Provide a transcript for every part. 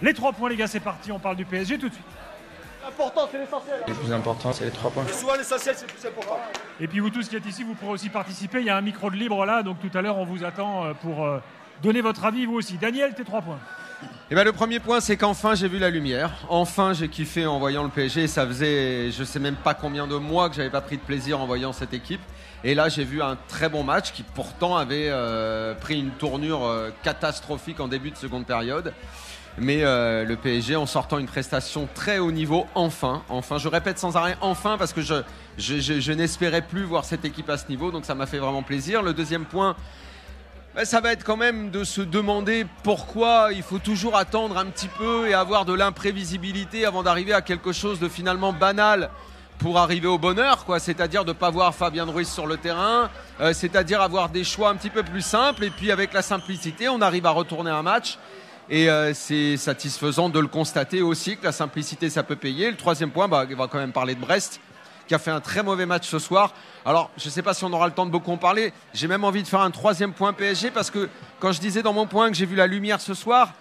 Les 3 points, les gars, c'est parti. On parle du PSG tout de suite. L'important, c'est l'essentiel. Le plus important, c'est les 3 points. Et souvent, l'essentiel, c'est le plus important. Et puis vous tous qui êtes ici, vous pourrez aussi participer. Il y a un micro de libre là, donc tout à l'heure, on vous attend pour donner votre avis, vous aussi. Daniel, tes 3 points. Eh ben, le premier point, c'est qu'enfin j'ai vu la lumière. Enfin, j'ai kiffé en voyant le PSG. Ça faisait, je sais même pas combien de mois que j'avais pas pris de plaisir en voyant cette équipe. Et là, j'ai vu un très bon match qui pourtant avait pris une tournure catastrophique en début de seconde période. Mais le PSG en sortant une prestation très haut niveau, enfin, je répète sans arrêt enfin, parce que je n'espérais plus voir cette équipe à ce niveau, donc ça m'a fait vraiment plaisir. Le deuxième point, ça va être quand même de se demander pourquoi il faut toujours attendre un petit peu et avoir de l'imprévisibilité avant d'arriver à quelque chose de finalement banal pour arriver au bonheur, quoi. C'est-à-dire de ne pas voir Fabien Ruiz sur le terrain, c'est-à-dire avoir des choix un petit peu plus simples, et puis avec la simplicité, on arrive à retourner un match. Et c'est satisfaisant de le constater aussi que la simplicité, ça peut payer. Le troisième point, on va quand même parler de Brest, qui a fait un très mauvais match ce soir. Alors, je ne sais pas si on aura le temps de beaucoup en parler. J'ai même envie de faire un troisième point PSG, parce que quand je disais dans mon point que j'ai vu la lumière ce soir,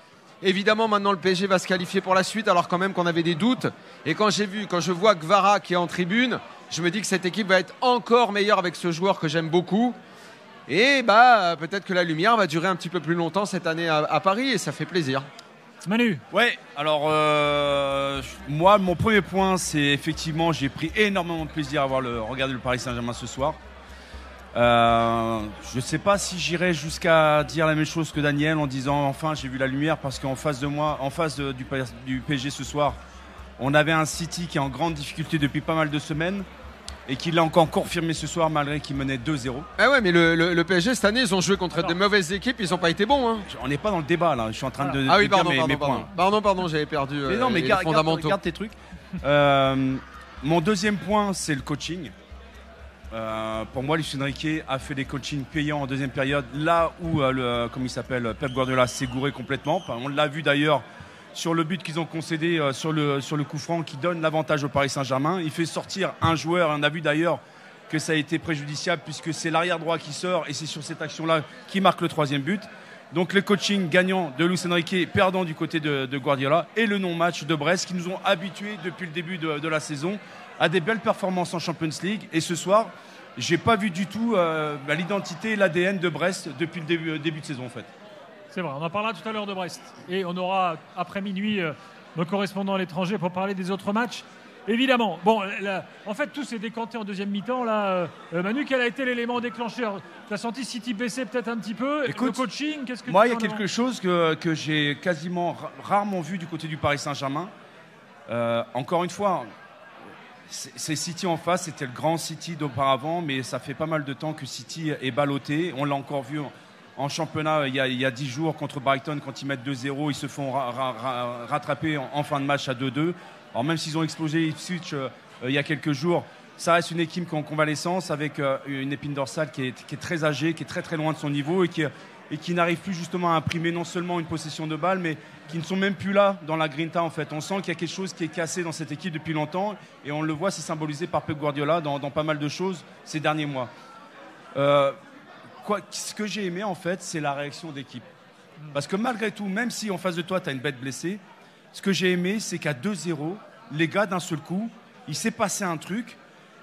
évidemment, maintenant le PSG va se qualifier pour la suite, alors quand même qu'on avait des doutes. Et quand je vois Kvara qui est en tribune, je me dis que cette équipe va être encore meilleure avec ce joueur que j'aime beaucoup. Et peut-être que la lumière va durer un petit peu plus longtemps cette année à Paris, et ça fait plaisir. Manu. Ouais, alors moi, mon premier point, c'est effectivement, j'ai pris énormément de plaisir à regarder le Paris Saint-Germain ce soir. Je ne sais pas si j'irai jusqu'à dire la même chose que Daniel en disant enfin j'ai vu la lumière, parce qu'en face de moi, du PSG ce soir, on avait un City qui est en grande difficulté depuis pas mal de semaines. Et qu'il l'a encore confirmé ce soir malgré qu'il menait 2-0. Ah ouais, mais le PSG cette année, ils ont joué contre de mauvaises éques, ils n'ont pas été bons. Hein. On n'est pas dans le débat là, je suis en train de dire mes points. Pardon, j'avais perdu les fondamentaux. Garde tes trucs. Mon deuxième point, c'est le coaching. Pour moi, Luis Enrique a fait des coachings payants en deuxième période, là où Pep Guardiola s'est gouré complètement. On l'a vu d'ailleurs sur le but qu'ils ont concédé sur le coup franc qui donne l'avantage au Paris Saint-Germain. Il fait sortir un joueur, on a vu d'ailleurs que ça a été préjudiciable puisque c'est l'arrière droit qui sort et c'est sur cette action-là qui marque le troisième but. Donc le coaching gagnant de Luis Enrique, perdant du côté de Guardiola, et le non-match de Brest qui nous ont habitués depuis le début de la saison à des belles performances en Champions League. Et ce soir, j'ai pas vu du tout l'identité et l'ADN de Brest depuis le début de saison en fait. C'est vrai, on en parlera tout à l'heure de Brest. Et on aura, après minuit, nos correspondants à l'étranger pour parler des autres matchs. Évidemment. Bon, en fait, tout s'est décanté en deuxième mi-temps. Là, Manu, quel a été l'élément déclencheur? Tu as senti City baisser peut-être un petit peu? Écoute, le coaching, qu'est-ce que moi, il y a quelque chose que j'ai quasiment rarement vu du côté du Paris Saint-Germain. Encore une fois, c'est City en face. C'était le grand City d'auparavant, mais ça fait pas mal de temps que City est ballotté. On l'a encore vu en championnat, il y a 10 jours contre Brighton, quand ils mettent 2-0, ils se font rattraper en fin de match à 2-2. Alors même s'ils ont explosé Ipswich il y a quelques jours, ça reste une équipe qui est en convalescence avec une épine dorsale qui est très âgée, qui est très très loin de son niveau et qui n'arrive plus justement à imprimer non seulement une possession de balle, mais qui ne sont même plus là dans la grinta en fait. On sent qu'il y a quelque chose qui est cassé dans cette équipe depuis longtemps et on le voit, c'est symbolisé par Pep Guardiola dans pas mal de choses ces derniers mois. Ce que j'ai aimé, en fait, c'est la réaction d'équipe. Parce que malgré tout, même si en face de toi, tu as une bête blessée, ce que j'ai aimé, c'est qu'à 2-0, les gars, d'un seul coup, il s'est passé un truc.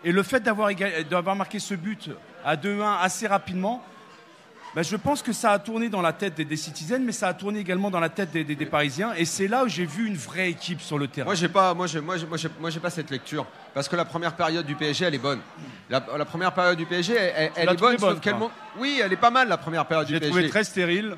Et le fait d'avoir marqué ce but à 2-1 assez rapidement, je pense que ça a tourné dans la tête des Citizens, mais ça a tourné également dans la tête des Parisiens. Et c'est là où j'ai vu une vraie équipe sur le terrain. Moi, j'ai pas cette lecture. Parce que la première période du PSG, elle est bonne. La première période du PSG, elle est bonne. Sauf qu'elle oui, elle est pas mal, la première période du PSG. J'ai trouvé très stérile.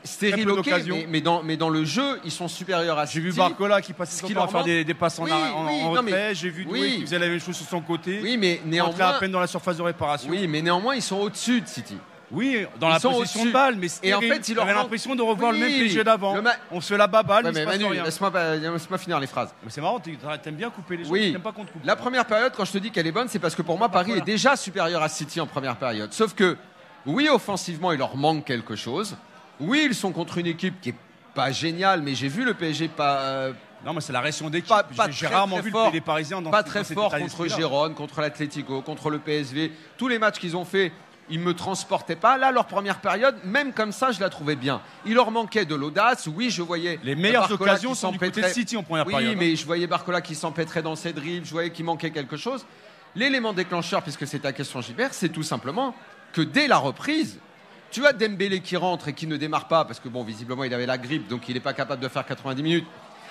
Stérile, ok. Mais dans le jeu, ils sont supérieurs à City. J'ai vu Barcola qui passait son temps à faire des passes en retrait. J'ai vu Doué qui faisait la même chose sur son côté. Oui, mais néanmoins, à peine dans la surface de réparation. Oui, mais néanmoins, ils sont au-dessus de City. Oui, dans la possession de balle, mais et en fait, j'avais l'impression de revoir le même PSG d'avant. On se fait la baballe, mais Manu, laisse-moi finir les phrases. Mais c'est marrant, t'aimes bien couper les gens, t'aimes pas qu'on te coupe. La première période, quand je te dis qu'elle est bonne, c'est parce que pour moi, Paris est déjà supérieur à City en première période. Sauf que, oui, offensivement, il leur manque quelque chose. Oui, ils sont contre une équipe qui est pas géniale, mais j'ai vu le PSG pas... Non, mais c'est la réaction d'équipe. J'ai rarement vu les Parisiens dans pas très fort contre Gérone, contre l'Atlético, contre le PSV. Tous les matchs qu'ils ont fait, ils me transportaient pas. Là, leur première période, même comme ça, je la trouvais bien. Il leur manquait de l'audace. Oui, je voyais Les meilleures Barcola occasions qui sont du côté de s'empêtrait. City en première Oui, période. mais je voyais Barcola qui s'empêtrait dans ses dribbles. Je voyais qu'il manquait quelque chose. L'élément déclencheur, puisque c'est ta question, Gilbert, c'est tout simplement que dès la reprise, tu as Dembélé qui rentre et qui ne démarre pas parce que bon, visiblement, il avait la grippe, donc il n'est pas capable de faire 90 minutes.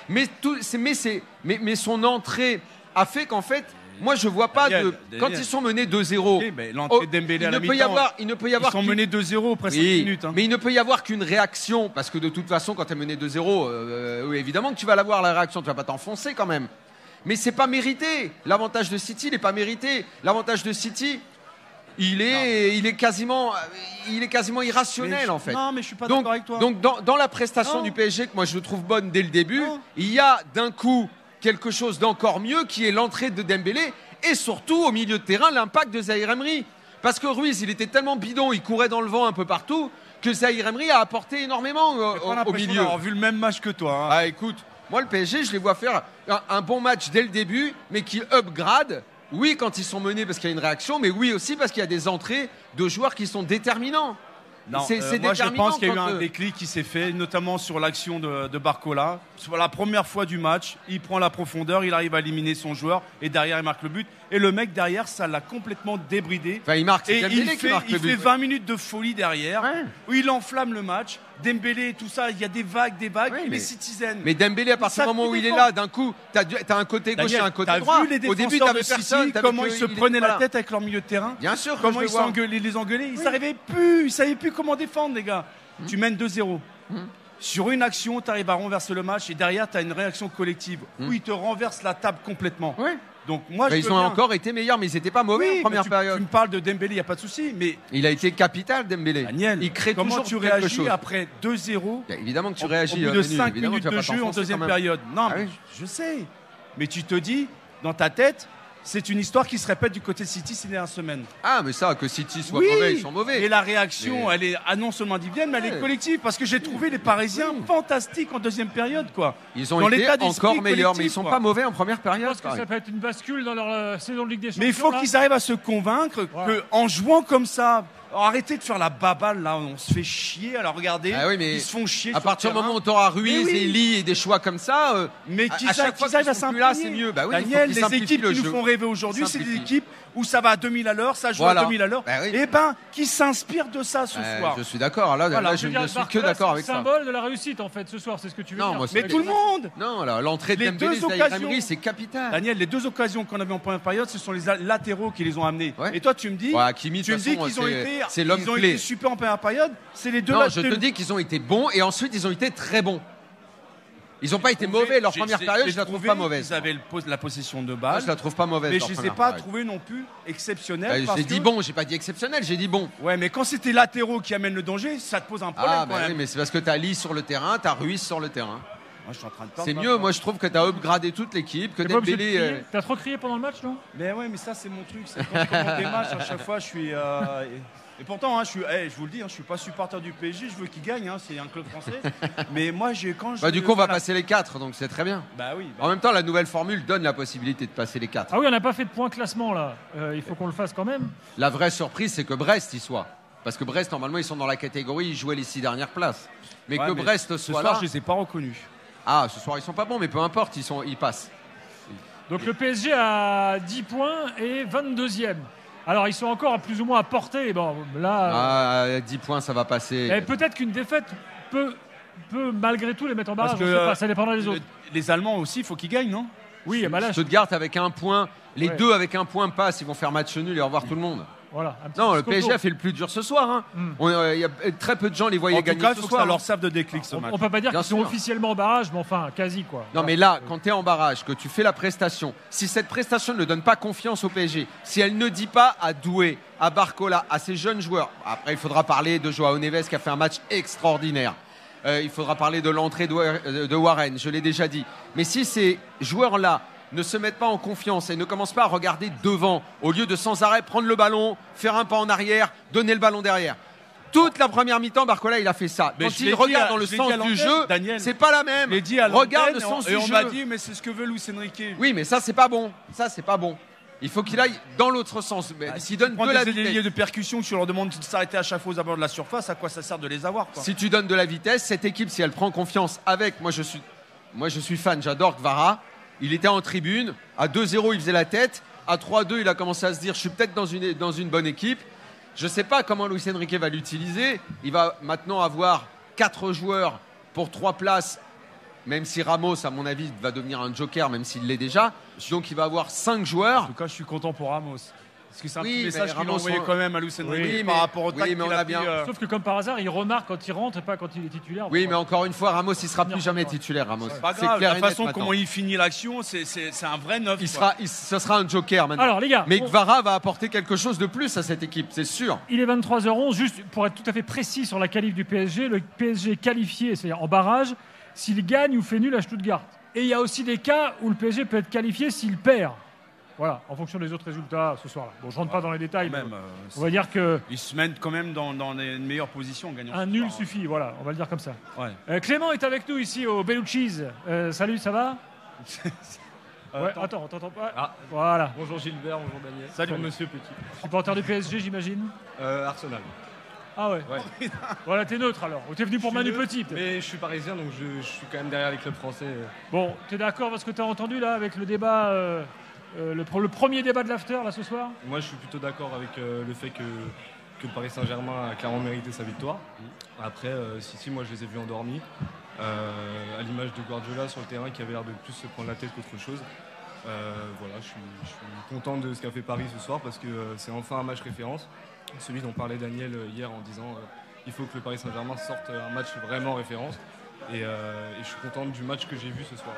Mais son entrée a fait qu'en fait, moi, je vois pas Daniel. quand ils sont menés 2-0. Ok, mais l'entrée de Dembélé à la mi-temps, il ne peut y avoir ils sont qu'une- menés 2-0 après 5 Oui, minutes. Hein. mais il ne peut y avoir qu'une réaction parce que de toute façon, quand tu es mené 2-0, oui, évidemment que tu vas l'avoir la réaction, tu vas pas t'enfoncer quand même. Mais c'est pas mérité. L'avantage de City, il n'est pas mérité. L'avantage de City, il est quasiment irrationnel en fait. Non, mais je suis pas Donc, d'accord avec toi. donc dans la prestation Non. du PSG que moi je trouve bonne dès le début, Non. il y a d'un coup quelque chose d'encore mieux qui est l'entrée de Dembélé et surtout au milieu de terrain l'impact de Zahir Emery. Parce que Ruiz, il était tellement bidon, il courait dans le vent un peu partout que Zahir Emery a apporté énormément J'ai pas au l'impression milieu. d'avoir vu le même match que toi. Hein. Ah écoute, moi le PSG, je les vois faire un bon match dès le début, mais qui upgrade. Oui, quand ils sont menés parce qu'il y a une réaction, mais oui aussi parce qu'il y a des entrées de joueurs qui sont déterminants. Non, C'est moi je déterminant pense qu'il y a eu quand, un déclic qui s'est fait, notamment sur l'action de Barcola. Sur la première fois du match, il prend la profondeur, il arrive à éliminer son joueur et derrière il marque le but. Et le mec derrière, ça l'a complètement débridé. Enfin, il marque, c'est Et Dembélé qui marque il le fait but. 20 minutes de folie derrière, Ouais. où il enflamme le match. Dembélé et tout ça, il y a des vagues, Ouais, il mais- est citizen. Mais Dembélé, à partir Ça du moment où il est défend. là, d'un coup, t'as un côté gauche et Daniel, un côté t'as droit. vu les Au début, défenseurs t'avais de personne. City, t'avais comment que- ils se il est- prenaient la voilà. tête avec leur milieu de terrain. Bien sûr que Comment je ils le vois. les engueulaient. Ils n'arrivaient plus, ils savaient plus comment défendre, les gars. Tu mènes 2-0. Sur une action, tu arrives à renverser le match et derrière, tu as une réaction collective où ils te renversent la table complètement. Ouais. Donc moi, Bah, je ils veux ont bien. encore été meilleurs, mais ils n'étaient pas mauvais Oui, en première mais période. Tu me parles de Dembélé, il n'y a pas de souci. Mais Il a été capital, Dembélé. Daniel, il crée comment toujours tu quelque réagis chose. après 2-0 Bah, évidemment que tu au réagis. bout de Manu, 5 évidemment, minutes tu vas de pas jeu en t'enfoncer deuxième quand même. période. Non, Ah mais oui. je sais. Mais tu te dis, dans ta tête, c'est une histoire qui se répète du côté de City ces dernières semaines. Ah, mais ça, que City soit mauvais, ils sont mauvais. Et la réaction, Mais- elle est non seulement individuelle, mais elle est Ouais. collective. Parce que j'ai trouvé les Parisiens fantastiques en deuxième période, quoi. Ils ont Dans été l'état d'esprit encore meilleurs, mais ils collectif, sont quoi. pas mauvais en première Je période. pense que pareil. ça peut être une bascule dans leur saison de Ligue des Champions. Mais il faut là. qu'ils arrivent à se convaincre Ouais. qu'en jouant comme ça, arrêtez de faire la baballe là, on se fait chier. Alors regardez, Ah oui, mais ils se font chier. À sur partir le du moment où terrain. tu auras Ruiz Mais oui. et Lee et des choix comme ça, Mais à qu'ils chaque fois arrivent à qu'ils sont plus là, s'imprégner. c'est mieux. Bah oui, il faut Daniel, qu'ils les simplifient équipes le qui nous jeu. font rêver aujourd'hui, c'est des Simplifient. équipes où ça va à 2000 à l'heure, ça joue Voilà. à 2000 à l'heure. Bah oui. Et ben, qui s'inspirent de ça ce soir. Je suis d'accord. Là, Voilà. là, Je je veux dire, ne suis que Barcola, d'accord c'est avec le ça. symbole de la réussite en fait ce soir, c'est ce que tu veux Non, dire. moi, Mais tout le monde. Non, là, l'entrée de Les Dembélé, deux Zahir occasions. Emery, c'est capital. Daniel, les deux occasions qu'on avait en première période, ce sont les latéraux qui les ont amenés. Ouais. Et toi, tu me dis, Ouais, Kimi, de tu me toute dis façon, qu'ils ont été, c'est l'homme ils ont clé. été super en première période. C'est les deux Non, là. je te dis qu'ils ont été bons et ensuite ils ont été très bons. Ils n'ont pas été mauvais. Leur première période, je la trouve pas mauvaise. Ils avaient la possession de Moi, balle, je la trouve pas mauvaise. mais leur je les ai première pas période. trouvés non plus exceptionnels. parce J'ai dit que- bon, j'ai pas dit exceptionnel, j'ai dit bon. Ouais, mais quand c'était latéraux qui amènent le danger, ça te pose un problème Ah, quand bah même. oui, mais c'est parce que t'as Lee sur le terrain, t'as Ruiz sur le terrain. Moi, je suis en train de perdre C'est ma mieux, forme. moi je trouve que t'as upgradé toute l'équipe, que T'es pas obligé de Dembélé. crier. T'as trop crié pendant le match, non? Mais ouais, mais ça c'est mon truc. C'est quand je commande des matchs, à chaque fois, je suis. Et pourtant, hein, je vous le dis, hein, je suis pas supporter du PSG. Je veux qu'il gagne. Hein, c'est un club français. Mais moi, quand je. Bah, du coup, on va voilà. passer les 4, donc c'est très bien. Bah oui. En même temps, la nouvelle formule donne la possibilité de passer les 4. Ah oui, on n'a pas fait de point classement là. Il faut qu'on le fasse quand même. La vraie surprise, c'est que Brest y soit. Parce que Brest, normalement, ils sont dans la catégorie, ils jouaient les 6 dernières places. Mais Ouais, que mais Brest ce soit soir, là. je les ai pas reconnus. Ah, ce soir, ils sont pas bons, mais peu importe, ils passent. Donc le PSG a 10 points et 22e. Alors ils sont encore plus ou moins à portée. Bon, là, 10 points, ça va passer. peut-être qu'une défaite peut malgré tout les mettre en barrage. Parce On que, sait pas, ça dépendra des autres. Les Allemands aussi, il faut qu'ils gagnent, non? Oui, bah là, Stuttgart avec un point, les Ouais. deux avec un point passent, ils vont faire match nul et au revoir tout le monde. voilà. un petit Non, le scope PSG d'eau. a fait le plus dur ce soir. Hein. Mm. Il y a très peu de gens les voyaient En tout gagner cas, il ce faut que soir. ça leur hein. serve de déclic ce match. On peut pas dire Bien qu'ils sont sûr. officiellement en barrage, mais enfin, quasi quoi. Non, mais là, quand tu es en barrage, que tu fais la prestation, si cette prestation ne donne pas confiance au PSG, si elle ne dit pas à Doué, à Barcola, à ces jeunes joueurs, après il faudra parler de Joao Neves qui a fait un match extraordinaire. Il faudra parler de l'entrée de Warren, je l'ai déjà dit. Mais si ces joueurs-là ne se mettent pas en confiance et ne commencent pas à regarder devant, au lieu de sans arrêt prendre le ballon, faire un pas en arrière, donner le ballon derrière. Toute la première mi-temps, Barcola, il a fait ça. Mais Quand je l'ai il dit regarde à- dans le je l'ai sens dit à du l'antenne, jeu, Daniel. c'est pas la même. Je l'ai dit à Regarde le l'antenne, sens et du on jeu. m'a dit, mais c'est ce que veut Luis Enrique. Oui, mais ça, c'est pas bon. Ça, c'est pas bon. Il faut qu'il aille dans l'autre sens. Mais s'il donne Prendre de la des vitesse, ailiers de percussion, tu leur demandes de s'arrêter à chaque fois aux abords de la surface, à quoi ça sert de les avoir quoi. si tu donnes de la vitesse, cette équipe, si elle prend confiance avec, moi je suis fan, j'adore Kvara. Il était en tribune, à 2-0 il faisait la tête, à 3-2 il a commencé à se dire je suis peut-être dans une bonne équipe. Je ne sais pas comment Luis Enrique va l'utiliser. Il va maintenant avoir 4 joueurs pour 3 places. Même si Ramos, à mon avis, va devenir un joker, même s'il l'est déjà. Donc il va avoir 5 En joueurs. tout cas, je suis content pour Ramos. Parce que c'est un Oui, petit mais message qu'il a Ramos, envoyé quand même à Luis Enrique Oui, par mais- rapport au oui, tac mais qu'il on a a pris, bien- Sauf que comme par hasard, il remarque quand il rentre et pas quand il est titulaire. Oui, Donc, mais encore une fois, Ramos, il sera plus jamais titulaire, Ramos. C'est pas C'est grave, clair la et net façon maintenant. comment il finit l'action, c'est un vrai neuf. Ce sera un joker maintenant. Alors les gars, Mais Kvara va apporter quelque chose de plus à cette équipe, c'est sûr. il est 23h11, juste pour être tout à fait précis sur la qualif du PSG, le PSG est qualifié, c'est-à-dire en barrage, s'il gagne ou fait nul à Stuttgart. Et il y a aussi des cas où le PSG peut être qualifié s'il perd. Voilà, en fonction des autres résultats ce soir-là. Bon, je rentre pas dans les détails, Même, mais on va dire que il se met quand même dans les meilleures positions en gagnant. un ce nul soir. suffit, voilà, on va le dire comme ça. Ouais. Clément est avec nous ici au Bellucci's. Salut, ça va Ouais, attends, on t'entend pas. Ah. Voilà, Bonjour Gilbert, bonjour Daniel. Salut. Bonjour Monsieur Petit. supporter du PSG, j'imagine. Arsenal. Ah ouais. Ouais. Voilà, t'es neutre alors. Ou t'es venu pour Je suis Manu neutre, Petit. peut-être. Mais je suis parisien donc je suis quand même derrière les clubs français. Bon, t'es d'accord parce que t'as entendu là avec le débat, le premier débat de l'after là ce soir. Moi je suis plutôt d'accord avec le fait que le Paris Saint-Germain a clairement mérité sa victoire. Après, si, moi je les ai vus endormis. À l'image de Guardiola sur le terrain qui avait l'air de plus se prendre la tête qu'autre chose. Voilà, je suis content de ce qu'a fait Paris ce soir parce que c'est enfin un match référence. Celui dont parlait Daniel hier en disant il faut que le Paris Saint-Germain sorte un match vraiment référence. Et je suis content du match que j'ai vu ce soir.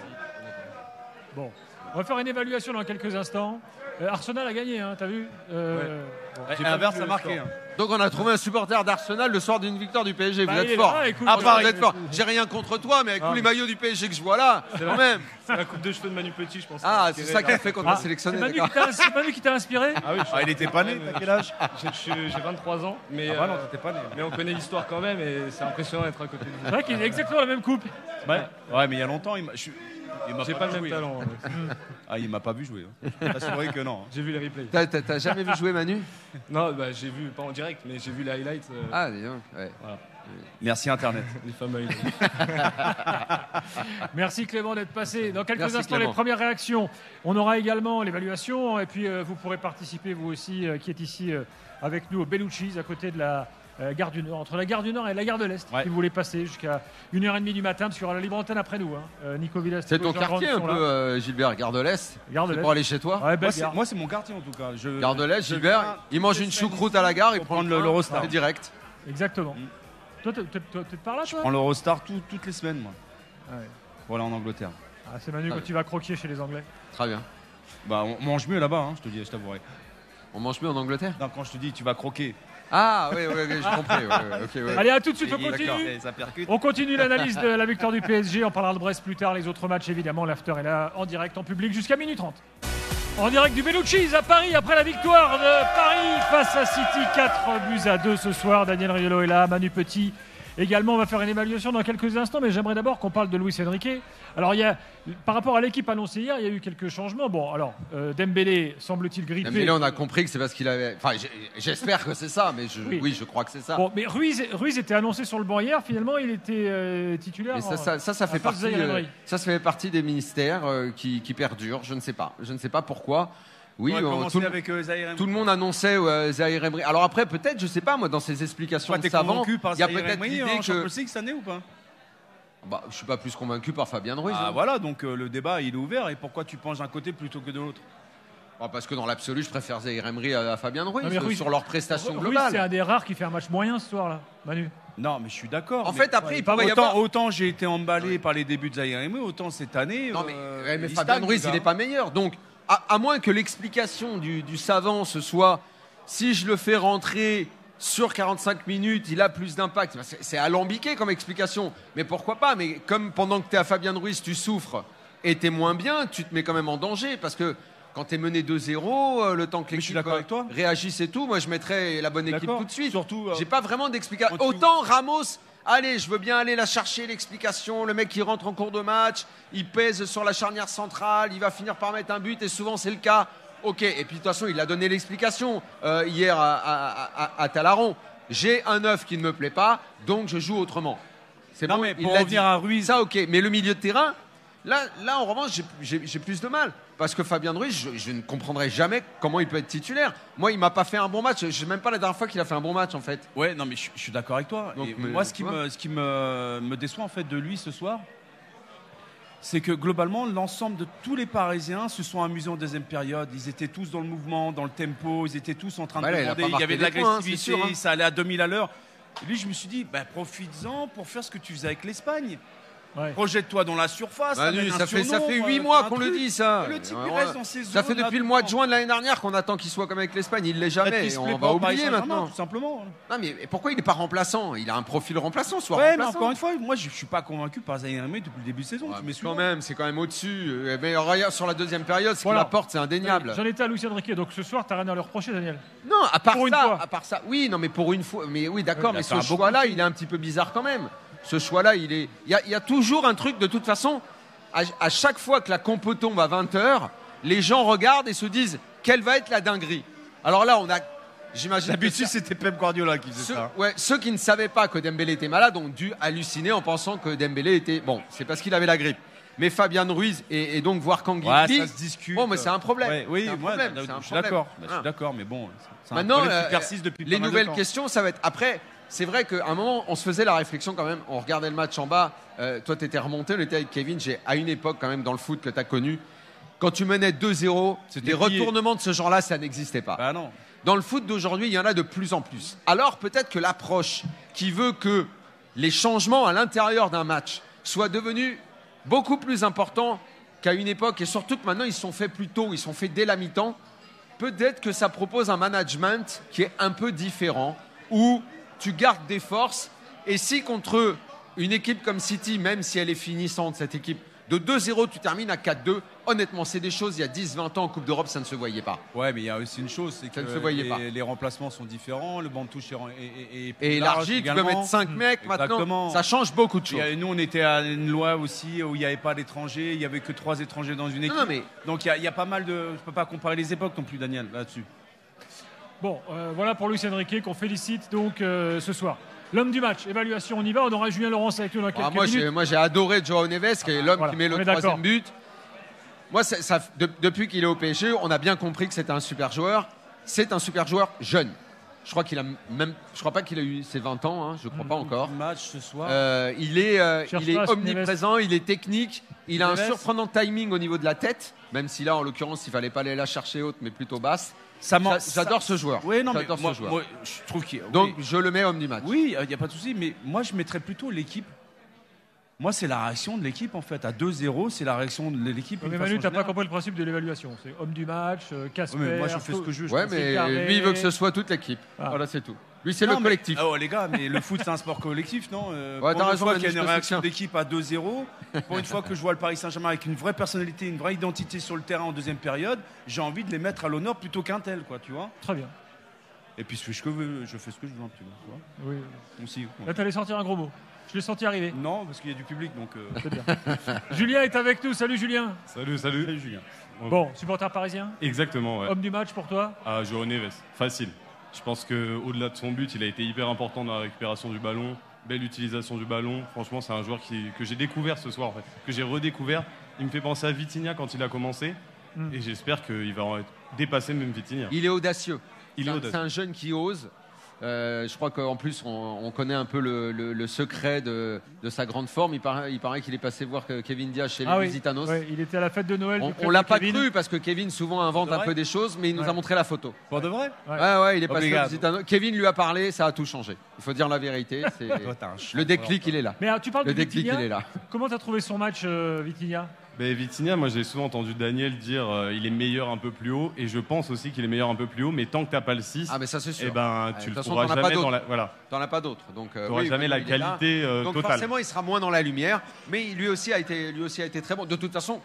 Bon, on va faire une évaluation dans quelques instants. Arsenal a gagné, hein, t'as vu Et l'inverse a marqué. hein. Donc on a trouvé un supporter d'Arsenal le soir d'une victoire du PSG. Bah, Vous il est êtes fort. là, écoute, Ah, voilà, vous êtes fort. J'ai rien contre toi, mais avec tous les maillots du PSG que je vois là, quand même. C'est la coupe de cheveux de Manu Petit, je pense. Ah, c'est ça qu'elle fait quand on Ah, a sélectionné. c'est Manu d'accord. c'est Manu qui t'a inspiré Ah oui, Ah, il était pas né, t'as quel âge j'ai 23 ans, mais, Ah bah non, t'étais pas né. mais on connaît l'histoire quand même et c'est impressionnant d'être à côté de vous. C'est vrai qu'il a exactement la même coupe. Ouais, mais il y a longtemps, il m'a J'ai pas le même joué. talent. Ah, il m'a pas vu jouer. hein. Je t'assurerai que non. hein. J'ai vu les replays. T'as jamais vu jouer Manu? Non, bah, j'ai vu, pas en direct, mais j'ai vu les highlights. Ah, dis donc. Ouais. Merci Internet. Les fameux highlights. Merci Clément d'être passé. Dans quelques Merci, instants, Clément. les premières réactions. On aura également l'évaluation et puis vous pourrez participer, vous aussi, qui êtes ici avec nous au Bellucci's, à côté de la gare du Nord, entre la gare du Nord et la gare de l'Est, Ouais. si vous voulez passer jusqu'à 1h30 du matin, parce qu'il y aura la libre antenne après nous. Hein. Nico Villas, C'est Thibaut ton Jean-Rand quartier un sont peu, là. Gilbert, Gare de l'Est. Gare de C'est l'Est. pour aller chez toi. Ouais, belle gare. Moi, c'est mon quartier en tout cas. Gare de l'Est, Gilbert, il mange une choucroute à la gare, il Pour prend prendre le train, l'Eurostar. c'est direct. Exactement. Toi, t'es de par là, Je toi prends l'Eurostar toutes les semaines, moi. Ouais. Pour aller en Angleterre. Ah, c'est Manu, quand tu vas croquer chez les Anglais. Très bien. Bah, on mange mieux là-bas, hein, je te dis, je t'avouerai. On mange mieux en Angleterre? Non, quand je te dis, tu vas croquer. Ah, oui, j'ai compris. ok, ouais. Allez, à tout de suite, on D'accord. continue. Et ça percute. On continue l'analyse de la victoire du PSG. On parlera de Brest plus tard. Les autres matchs, évidemment, l'after est là en direct, en public, jusqu'à minuit 30. En direct du Bellucci's à Paris, après la victoire de Paris face à City, 4-2 ce soir. Daniel Riolo est là, Manu Petit. Également, on va faire une évaluation dans quelques instants, mais j'aimerais d'abord qu'on parle de Luis Enrique. Alors, par rapport à l'équipe annoncée hier, il y a eu quelques changements. Bon, alors, Dembélé semble-t-il grippé. Mais là, on a compris que c'est parce qu'il avait. Enfin, j'espère que c'est ça, mais Oui. oui, je crois que c'est ça. Bon, mais Ruiz était annoncé sur le banc hier. Finalement, il était titulaire. Mais ça fait face à partie. Zaïre Emery. Ça fait partie des ministères qui perdurent. Je ne sais pas. Je ne sais pas pourquoi. Oui, On va commencer tout, avec Zaïre Emery. tout le monde annonçait Zaïre Emery. Alors après, peut-être, je sais pas, moi, dans ses explications Toi, de t'es savant, convaincu par il y a Zaïre peut-être Emery l'idée en que. Champions League cette année ou pas Bah, je suis pas plus convaincu par Fabien Ruiz. Ah hein. voilà, donc le débat il est ouvert. Et pourquoi tu penches d'un côté plutôt que de l'autre Ah, parce que dans l'absolu, je préfère Zaïre Emery à Fabien Ruiz, Non, mais Ruiz- sur leurs prestations Ruiz, c'est globales. un des rares qui fait un match moyen ce soir-là, Manu. Non, mais je suis d'accord. En mais- fait, après, il pourrait y autant, avoir. autant j'ai été emballé par les débuts de Zaïre Emery, autant cette année. Non, mais, ouais, mais il Fabien stagne, Ruiz, le il gars. n'est pas meilleur. Donc, à moins que l'explication du savant ce soit si je le fais rentrer sur 45 minutes, il a plus d'impact. Ben, c'est alambiqué comme explication. Mais pourquoi pas? Mais comme pendant que tu es à Fabien Ruiz, tu souffres et tu es moins bien, tu te mets quand même en danger. Parce que quand tu es mené 2-0, le temps que Mais je suis l'équipe d'accord avec toi. réagisse et tout, moi je mettrais la bonne équipe D'accord. tout de suite. Surtout, J'ai pas vraiment d'explication. quand tu- Autant Ramos, allez, je veux bien aller la chercher, l'explication. Le mec qui rentre en cours de match, il pèse sur la charnière centrale, il va finir par mettre un but et souvent c'est le cas. Ok, et puis de toute façon, il a donné l'explication hier à Talaron. J'ai un 9 qui ne me plaît pas, donc je joue autrement. C'est Non, bon, mais il pour l'a revenir dit. à Ruiz- Ça, ok. Mais le milieu de terrain, là en revanche, j'ai plus de mal. Parce que Fabien Ruiz, je ne comprendrai jamais comment il peut être titulaire. Moi, il m'a pas fait un bon match. Je sais même pas la dernière fois qu'il a fait un bon match, en fait. Ouais, non, mais je suis d'accord avec toi. Donc, Et mais, moi, ce tu qui me déçoit en fait de lui ce soir, c'est que globalement, l'ensemble de tous les Parisiens se sont amusés en deuxième période. Ils étaient tous dans le mouvement, dans le tempo, ils étaient tous en train de Bah là, il a demander. pas Il y avait de marqué des points, l'agressivité, c'est sûr, hein. ça allait à 2000 à l'heure. Et lui, je me suis dit, bah, profites-en pour faire ce que tu faisais avec l'Espagne. Ouais. Projette-toi dans la surface. Manu, amène un ça fait surnom, 8 fais mois un qu'on le truc. dit, ça. Le type, il Ouais, reste dans ses ça fait zones, depuis là, le mois de tout juin de l'année dernière qu'on attend qu'il soit comme avec l'Espagne. Il l'est le temps. jamais. Peut-être qu'il Et se on plaît va pas au Paris oublier Saint-Germain, maintenant. tout simplement. Non, mais pourquoi il n'est pas remplaçant? Il a un profil remplaçant, soit Ouais, mais remplaçant. encore une fois, moi, je suis pas convaincu par Zaïre Emery depuis le début de saison. Ouais, tu mais me suis quand même, c'est quand même au-dessus. Mais regarde, sur la deuxième période, ce qu'il Voilà. apporte, c'est indéniable. J'en étais à Lucien Riquet, donc ce soir, t'as rien à leur reprocher, Daniel. Non, à part Pour une ça, fois. à part ça. Oui, non, mais pour une fois. Mais oui, d'accord, Il a mais fait ce un beau choix-là, il est un petit peu bizarre quand même. Ce choix-là, il y a toujours un truc, de toute façon, à chaque fois que la compo tombe à 20h, les gens regardent et se disent quelle va être la dinguerie. Alors là, j'imagine. D'habitude, c'était Pep Guardiola qui faisait ça. Ceux qui ne savaient pas que Dembélé était malade ont dû halluciner en pensant que Dembélé était. Bon, c'est parce qu'il avait la grippe. Mais Fabien Ruiz et donc voir Kangui. Ouais, ça se discute. Bon, mais c'est un problème. Ouais, oui, C'est un moi, problème, je c'est un suis problème. d'accord. Je Ah. suis d'accord, mais bon, c'est un Maintenant, problème qui persiste depuis les pas mal de nouvelles temps. questions, ça va être. Après, c'est vrai qu'à un moment, on se faisait la réflexion quand même. On regardait le match en bas. Toi, tu étais remonté. On était avec Kevin. À une époque, quand même, dans le foot que tu as connu, quand tu menais 2-0, C'était les plié. retournements de ce genre-là, ça n'existait pas. Bah non. Dans le foot d'aujourd'hui, il y en a de plus en plus. Alors peut-être que l'approche qui veut que les changements à l'intérieur d'un match soient devenus beaucoup plus importants qu'à une époque, et surtout que maintenant ils sont faits plus tôt, ils sont faits dès la mi-temps, peut-être que ça propose un management qui est un peu différent, où tu gardes des forces, et si contre une équipe comme City, même si elle est finissante, cette équipe, de 2-0, tu termines à 4-2, honnêtement, c'est des choses, il y a 10-20 ans en Coupe d'Europe, ça ne se voyait pas. Ouais, mais il y a aussi une chose, c'est Ça que ne se voyait pas. les remplacements sont différents, le banc de touche est plus Et large élargi, tu peux également. mettre 5 mecs maintenant. Exactement. Ça change beaucoup de Et, choses. nous, on était à une loi aussi où il n'y avait pas d'étrangers, il n'y avait que 3 étrangers dans une équipe. Non, mais Donc il y a pas mal de. Je ne peux pas comparer les époques non plus, Daniel, là-dessus. Bon, voilà pour Lucien Riquet qu'on félicite donc ce soir. L'homme du match, évaluation, on y va. On aura Julien Laurence avec nous dans quelques minutes. moi, j'ai adoré Joao Neves, qui est l'homme voilà, qui met on le est d'accord. troisième but. Moi, depuis qu'il est au PSG, on a bien compris que c'était un super joueur. C'est un super joueur jeune. Je crois pas qu'il a eu ses 20 ans, hein, je crois pas encore. Match ce soir. Il est Cherche pas, omniprésent, il est technique, il a un Neves. surprenant timing au niveau de la tête, même si là, en l'occurrence, il fallait pas aller la chercher haute, mais plutôt basse. J'adore ce joueur. Oui, non, mais J'adore moi, ce joueur. moi, je trouve qu'il. Donc, oui. je le mets homme du match. Oui, il n'y a pas de souci, mais moi je mettrais plutôt l'équipe. Moi, c'est la réaction de l'équipe en fait. À 2-0, c'est la réaction de l'équipe. Mais d'une Manu, façon t'as pas générale. compris le principe de l'évaluation. C'est homme du match, Casper. Ouais, mais moi, je fais ce que je veux. Ouais, pense. mais carré. lui, il veut que ce soit toute l'équipe. Ah. Voilà, c'est tout. Lui, c'est Non, le mais- collectif. Oh, les gars, mais le foot, c'est un sport collectif, non Pour t'as une raison, fois Manu, qu'il y a je une te réaction soutiens. d'équipe à 2-0, pour une fois que je vois le Paris Saint-Germain avec une vraie personnalité, une vraie identité sur le terrain en deuxième période, j'ai envie de les mettre à l'honneur plutôt qu'un tel, quoi, tu vois. Très bien. Et puis je fais ce que je veux un petit peu, tu vois. Oui. Aussi. Là, t'allais sortir un gros mot. Je l'ai senti arriver. Non, parce qu'il y a du public, donc. C'est bien. Julien est avec nous. Salut Julien. Salut. Salut Julien. Bon, supporter parisien. Exactement, ouais. Homme du match pour toi. Ah, Joao Neves, facile. Je pense qu'au-delà de son but, il a été hyper important dans la récupération du ballon, belle utilisation du ballon. Franchement, c'est un joueur que j'ai découvert ce soir, en fait, que j'ai redécouvert. Il me fait penser à Vitinha quand il a commencé, et j'espère qu'il va dépasser même Vitinha. Il est audacieux. Il est audacieux. C'est un jeune qui ose. Je crois qu'en plus, on connaît un peu le secret de sa grande forme. Il paraît qu'il est passé voir Kevin Diaz chez les oui. Lusitanos. Ouais, il était à la fête de Noël. du On club l'a de pas Kevin. cru parce que Kevin souvent invente C'est un vrai peu des choses, mais il nous a Ouais. montré la photo. Pour de vrai Ouais, il est passé aux Obrigado. Lusitanos. Kevin lui a parlé, ça a tout changé. Il faut dire la vérité. c'est- Toi, t'as un champ. Le déclic, il est là. Mais tu parles Le de déclic, Vitinha. il est là. Comment t'as trouvé son match, Vitinha? Ben, Vitinha, moi j'ai souvent entendu Daniel dire il est meilleur un peu plus haut, et je pense aussi qu'il est meilleur un peu plus haut, mais tant que t'as pas le 6, Ah, mais ça, c'est sûr. eh ben, de tu toute le façon, trouveras t'en as pas jamais dans d'autres. la. Voilà. T'en as pas d'autres. Donc, Tu n'auras jamais la il est là. qualité Donc totale. forcément, il sera moins dans la lumière, mais lui aussi a été très bon. De toute façon,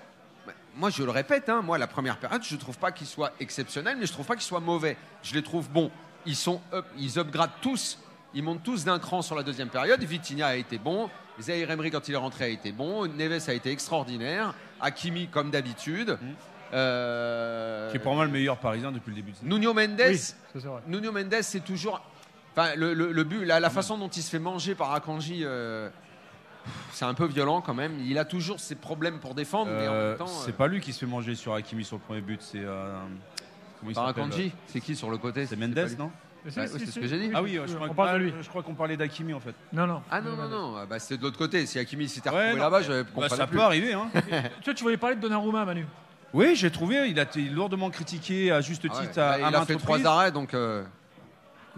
moi je le répète, hein, moi la première période, je ne trouve pas qu'il soit exceptionnel, mais je ne trouve pas qu'il soit mauvais. Je les trouve bons. Ils upgradent tous, ils montent tous d'un cran sur la deuxième période. Vitinha a été bon, Zaïre Emery quand il est rentré a été bon, Neves a été extraordinaire, Hakimi comme d'habitude. Qui est pour moi le meilleur Parisien depuis le début de saison. Nuno Mendes, Oui, ça, c'est vrai. Nuno Mendes, c'est toujours. Enfin, le but, la façon dont il se fait manger par Akanji, c'est un peu violent quand même. Il a toujours ses problèmes pour défendre, mais en même temps. C'est pas lui qui se fait manger sur Hakimi sur le premier but, c'est. Comment il Par s'appelle Akanji, c'est qui sur le côté? C'est pas Mendes, lui. non? Si, Ouais, si, c'est si, ce que j'ai dit. Ah oui, on parle de lui. je crois qu'on parlait d'Hakimi en fait. Non. Ah non. Bah, c'est de l'autre côté. Si Hakimi s'était Ouais, retrouvé non. là-bas, je Bah, comprenais ça plus. peut arriver, hein. Toi, tu voulais parler de Donnarumma, Manu. Oui, j'ai trouvé, il a été lourdement critiqué à juste Ah ouais. titre à Il a maintes fait 3 reprises. arrêts, donc.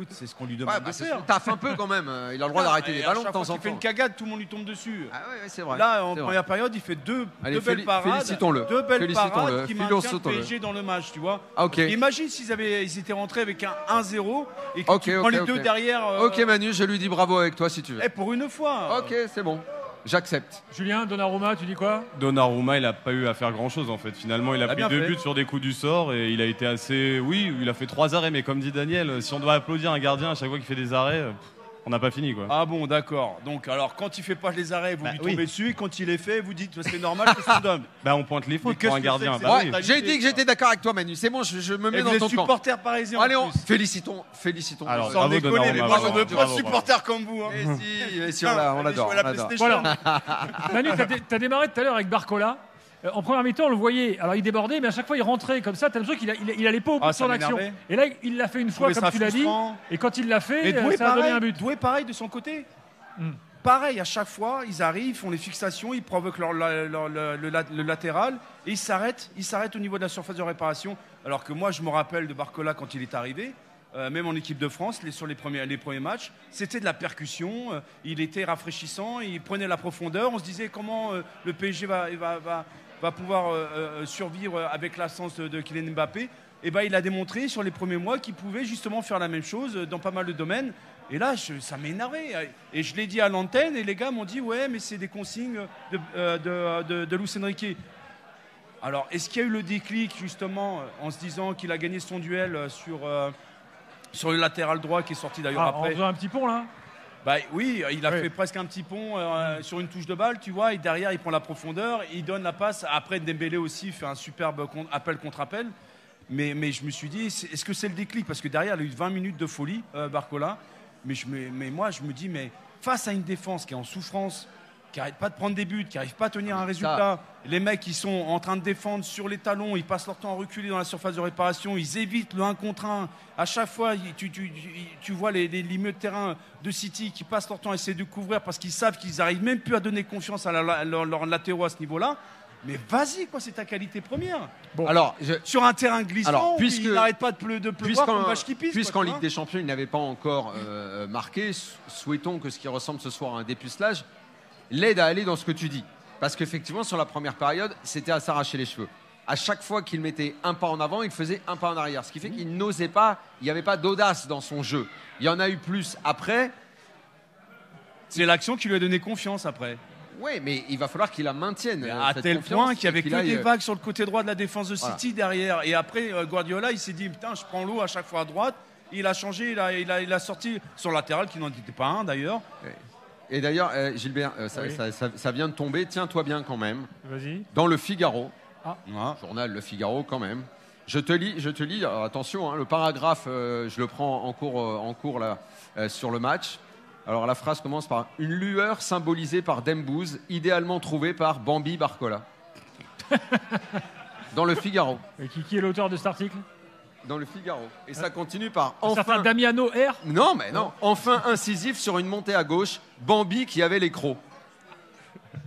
Écoute, c'est ce qu'on lui demande Ouais, de bah, c'est faire. son taf un peu quand même. Il a le droit d'arrêter des Et à ballons de chaque temps fois en qu'il fait temps. une cagade, tout le monde lui tombe dessus. Ah ouais, c'est vrai. Là, en C'est vrai. première période, il fait deux Allez, belles parades. félicitons-le. Deux belles Félicitons-le. parades qui maintiennent le Félicitons-le. PSG dans le match, tu vois. Ah, ok. Imagine ils étaient rentrés avec un 1-0 et que Ok, tu prends ok, les ok. deux derrière. Ok, Manu, je lui dis bravo avec toi si tu veux. Pour une fois. Ok, c'est bon. J'accepte. Julien, Donnarumma, tu dis quoi? Donnarumma, il n'a pas eu à faire grand-chose en fait. Finalement, il a Il a pris bien 2 fait. buts sur des coups du sort et il a été assez. Oui, il a fait 3 arrêts, mais comme dit Daniel, si on doit applaudir un gardien à chaque fois qu'il fait des arrêts, on n'a pas fini quoi. Ah bon, d'accord. Donc, alors, quand il fait pas les arrêts, vous Bah, lui oui. tombez dessus. Et quand il les fait, vous dites c'est normal que c'est donne. Bah, on pointe les fautes qu'est-ce pour un que gardien. c'est que Bah ça oui. Ouais. J'ai dit que j'étais d'accord avec toi, Manu. C'est bon, je me mets Et dans vous êtes ton camp. supporter parisien. Allez, en on plus. félicitons. Alors, Sans bravo, déconner, mais Donnarumma, moi, bravo, je veux pas bravo, de supporter comme vous. Hein. Et si, on adore. Allez jouer à On la adore. PlayStation. Manu, t'as démarré tout à l'heure avec Barcola. En première mi-temps, on le voyait. Alors, il débordait, mais à chaque fois, il rentrait comme ça. T'as l'impression qu'il allait pas au bout de Ça son action. m'énervait. Et là, il l'a fait une fois, trouvais comme ça tu l'as dit. frustrant. Et quand il l'a fait, Mais Doué, ça a donné un pareil, but. Doué, pareil de son côté. Hmm. Pareil, à chaque fois, ils arrivent, font les fixations, ils provoquent le latéral et ils s'arrêtent au niveau de la surface de réparation. Alors que moi, je me rappelle de Barcola quand il est arrivé, même en équipe de France, sur les premiers matchs, c'était de la percussion, il était rafraîchissant, il prenait la profondeur, on se disait comment le PSG va pouvoir survivre avec l'absence de Kylian Mbappé. Et ben, il a démontré sur les premiers mois qu'il pouvait justement faire la même chose dans pas mal de domaines. Et là, ça m'a énervé. Et je l'ai dit à l'antenne et les gars m'ont dit « Ouais, mais c'est des consignes de Luis Enrique ». Alors, est-ce qu'il y a eu le déclic justement en se disant qu'il a gagné son duel sur le latéral droit qui est sorti d'ailleurs Ah, en après faisant un petit pont, là. bah, oui, il a Oui. fait presque un petit pont sur une touche de balle, tu vois, et derrière, il prend la profondeur, il donne la passe. Après, Dembélé aussi fait un superbe appel contre appel. Mais je me suis dit, est-ce que c'est le déclic? Parce que derrière, il a eu 20 minutes de folie, Barcola. Mais moi, je me dis, mais face à une défense qui est en souffrance, qui n'arrête pas de prendre des buts, qui n'arrive pas à tenir un résultat, les mecs, ils sont en train de défendre sur les talons, ils passent leur temps à reculer dans la surface de réparation, ils évitent le 1 contre 1. À chaque fois, tu vois les milieux de terrain de City qui passent leur temps à essayer de couvrir parce qu'ils savent qu'ils n'arrivent même plus à donner confiance à leurs latéraux à ce niveau-là. Mais vas-y, quoi, c'est ta qualité première. Alors, Sur un terrain glissant, Alors, où puisque- il n'arrête pas de pleuvoir comme vache qui pisse. Puisqu'en quoi, tu Ligue vois. des Champions, il n'avait pas encore marqué, souhaitons que ce qui ressemble ce soir à un dépucelage l'aide à aller dans ce que tu dis. Parce qu'effectivement, sur la première période, c'était à s'arracher les cheveux. À chaque fois qu'il mettait un pas en avant, il faisait un pas en arrière. Ce qui fait qu'il n'osait pas, il n'y avait pas d'audace dans son jeu. Il y en a eu plus après. C'est l'action qui lui a donné confiance après. Oui, mais il va falloir qu'il la maintienne. À cette tel confiance, point qu'il y avait et qu'il que des aille- vagues sur le côté droit de la défense de Voilà. City derrière. Et après, Guardiola, il s'est dit, putain, je prends l'eau à chaque fois à droite. Il a changé, il a sorti son latéral, qui n'en était pas un d'ailleurs. Et d'ailleurs, Gilbert, Oui. ça vient de tomber. Tiens-toi bien quand même. Vas-y. Dans le Figaro, Ah. journal Le Figaro quand même. Je te lis. Alors, attention, hein, le paragraphe, je le prends en cours là, sur le match. Alors la phrase commence par une lueur symbolisée par Dembouz, idéalement trouvée par Bambi Barcola. Dans le Figaro. Et qui est l'auteur de cet article? Dans le Figaro. Et ça continue par Un certain enfin. Damiano R. Non, mais non. Enfin incisif sur une montée à gauche. Bambi qui avait les crocs.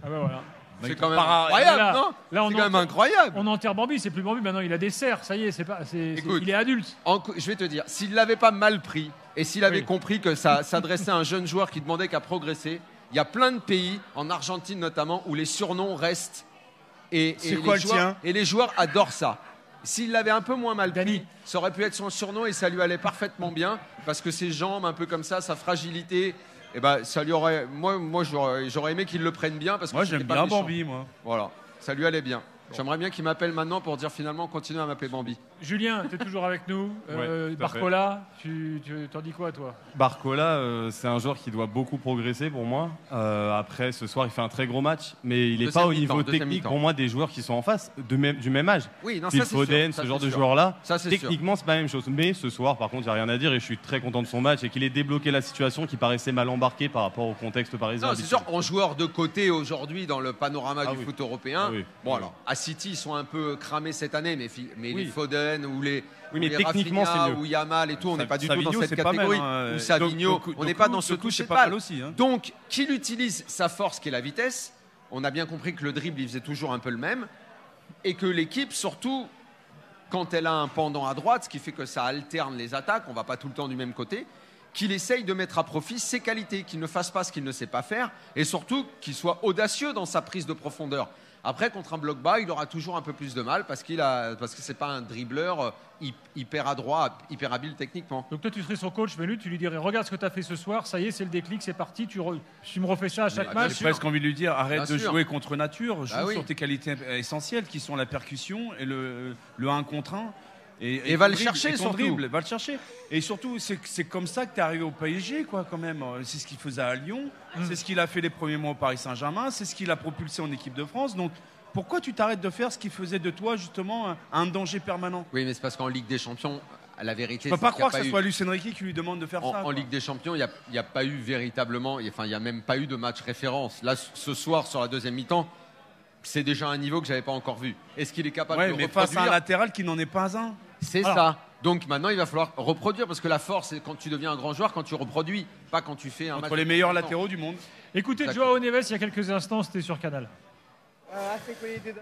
Ah ben voilà. C'est quand même Para- incroyable, là, non là, on C'est quand même entend- incroyable. On enterre Bambi, c'est plus Bambi, maintenant il a des serres, ça y est, Écoute. il est adulte. Je vais te dire, s'il l'avait pas mal pris et s'il avait Oui. compris que ça s'adressait à un jeune joueur qui demandait qu'à progresser, il y a plein de pays, en Argentine notamment, où les surnoms restent. C'est quoi le tien? Et les joueurs adorent ça. S'il l'avait un peu moins mal Dani. pris, ça aurait pu être son surnom et ça lui allait parfaitement bien parce que ses jambes, un peu comme ça, sa fragilité, eh ben, ça lui aurait. Moi j'aurais aimé qu'il le prenne bien parce que Moi, c'était j'aime pas bien méchant. Bambi, moi. Voilà, ça lui allait bien. J'aimerais bien qu'il m'appelle maintenant pour dire finalement continuez à m'appeler Bambi. Julien, tu es toujours avec nous. Ouais, tout à fait. Barcola, tu t'en dis quoi, toi? Barcola, c'est un joueur qui doit beaucoup progresser pour moi. Après, ce soir, il fait un très gros match, mais il n'est pas au niveau technique pour moi des joueurs qui sont en face du même âge. Oui, non, Phil ça c'est Foden, sûr. ce genre de joueurs-là. Ça, c'est Techniquement, c'est pas la même chose. Mais ce soir, par contre, il n'y a rien à dire et je suis très content de son match et qu'il ait débloqué la situation qui paraissait mal embarquée par rapport au contexte parisien. Non, c'est sûr, en joueur de côté aujourd'hui dans le panorama du foot européen. Ah oui. Bon, alors, à City, ils sont un peu cramés cette année, mais les Foden ou les. Oui, mais les techniquement, Rafinha c'est mieux. ou Yamal et tout, on n'est pas du tout dans Savigno, cette c'est pas mal, catégorie. hein. Ou Savigno, on n'est pas dans ce Doku, toucher c'est de pas balle. mal aussi, hein. Donc, qu'il utilise sa force qui est la vitesse, on a bien compris que le dribble, il faisait toujours un peu le même, et que l'équipe, surtout, quand elle a un pendant à droite, ce qui fait que ça alterne les attaques, on va pas tout le temps du même côté, qu'il essaye de mettre à profit ses qualités, qu'il ne fasse pas ce qu'il ne sait pas faire, et surtout qu'il soit audacieux dans sa prise de profondeur. Après, contre un bloc bas, il aura toujours un peu plus de mal parce que c'est pas un dribbleur hyper adroit, hyper habile techniquement. Donc toi, tu serais son coach, Menu, tu lui dirais regarde ce que tu as fait ce soir, ça y est, c'est le déclic, c'est parti, tu me refais ça à chaque match. J'ai presque envie de lui dire arrête Bien de sûr. jouer contre nature, joue oui. sur tes qualités essentielles qui sont la percussion et le 1 contre 1. Et va le ton chercher, et ton surtout. dribble, va le chercher. Et surtout, c'est comme ça que tu es arrivé au PSG, quoi, quand même. C'est ce qu'il faisait à Lyon, c'est ce qu'il a fait les premiers mois au Paris Saint-Germain, c'est ce qu'il a propulsé en équipe de France. Donc, pourquoi tu t'arrêtes de faire ce qui faisait de toi, justement, un danger permanent? Oui, mais c'est parce qu'en Ligue des Champions, la vérité, Je peux pas c'est qu'il y a croire que ce eu- soit Luis Enrique qui lui demande de faire ça. En quoi. Ligue des Champions, il n'y a pas eu véritablement, il n'y a même pas eu de match référence. Là, ce soir, sur la deuxième mi-temps, c'est déjà un niveau que j'avais pas encore vu. Est-ce qu'il est capable Ouais, de mais reproduire face à un latéral qui n'en est pas un. C'est Alors. ça. Donc maintenant, il va falloir reproduire parce que la force, c'est quand tu deviens un grand joueur, quand tu reproduis, pas quand tu fais un match. Entre les meilleurs latéraux du monde. Écoutez, Exactement. Joao Neves, il y a quelques instants, c'était sur Canal.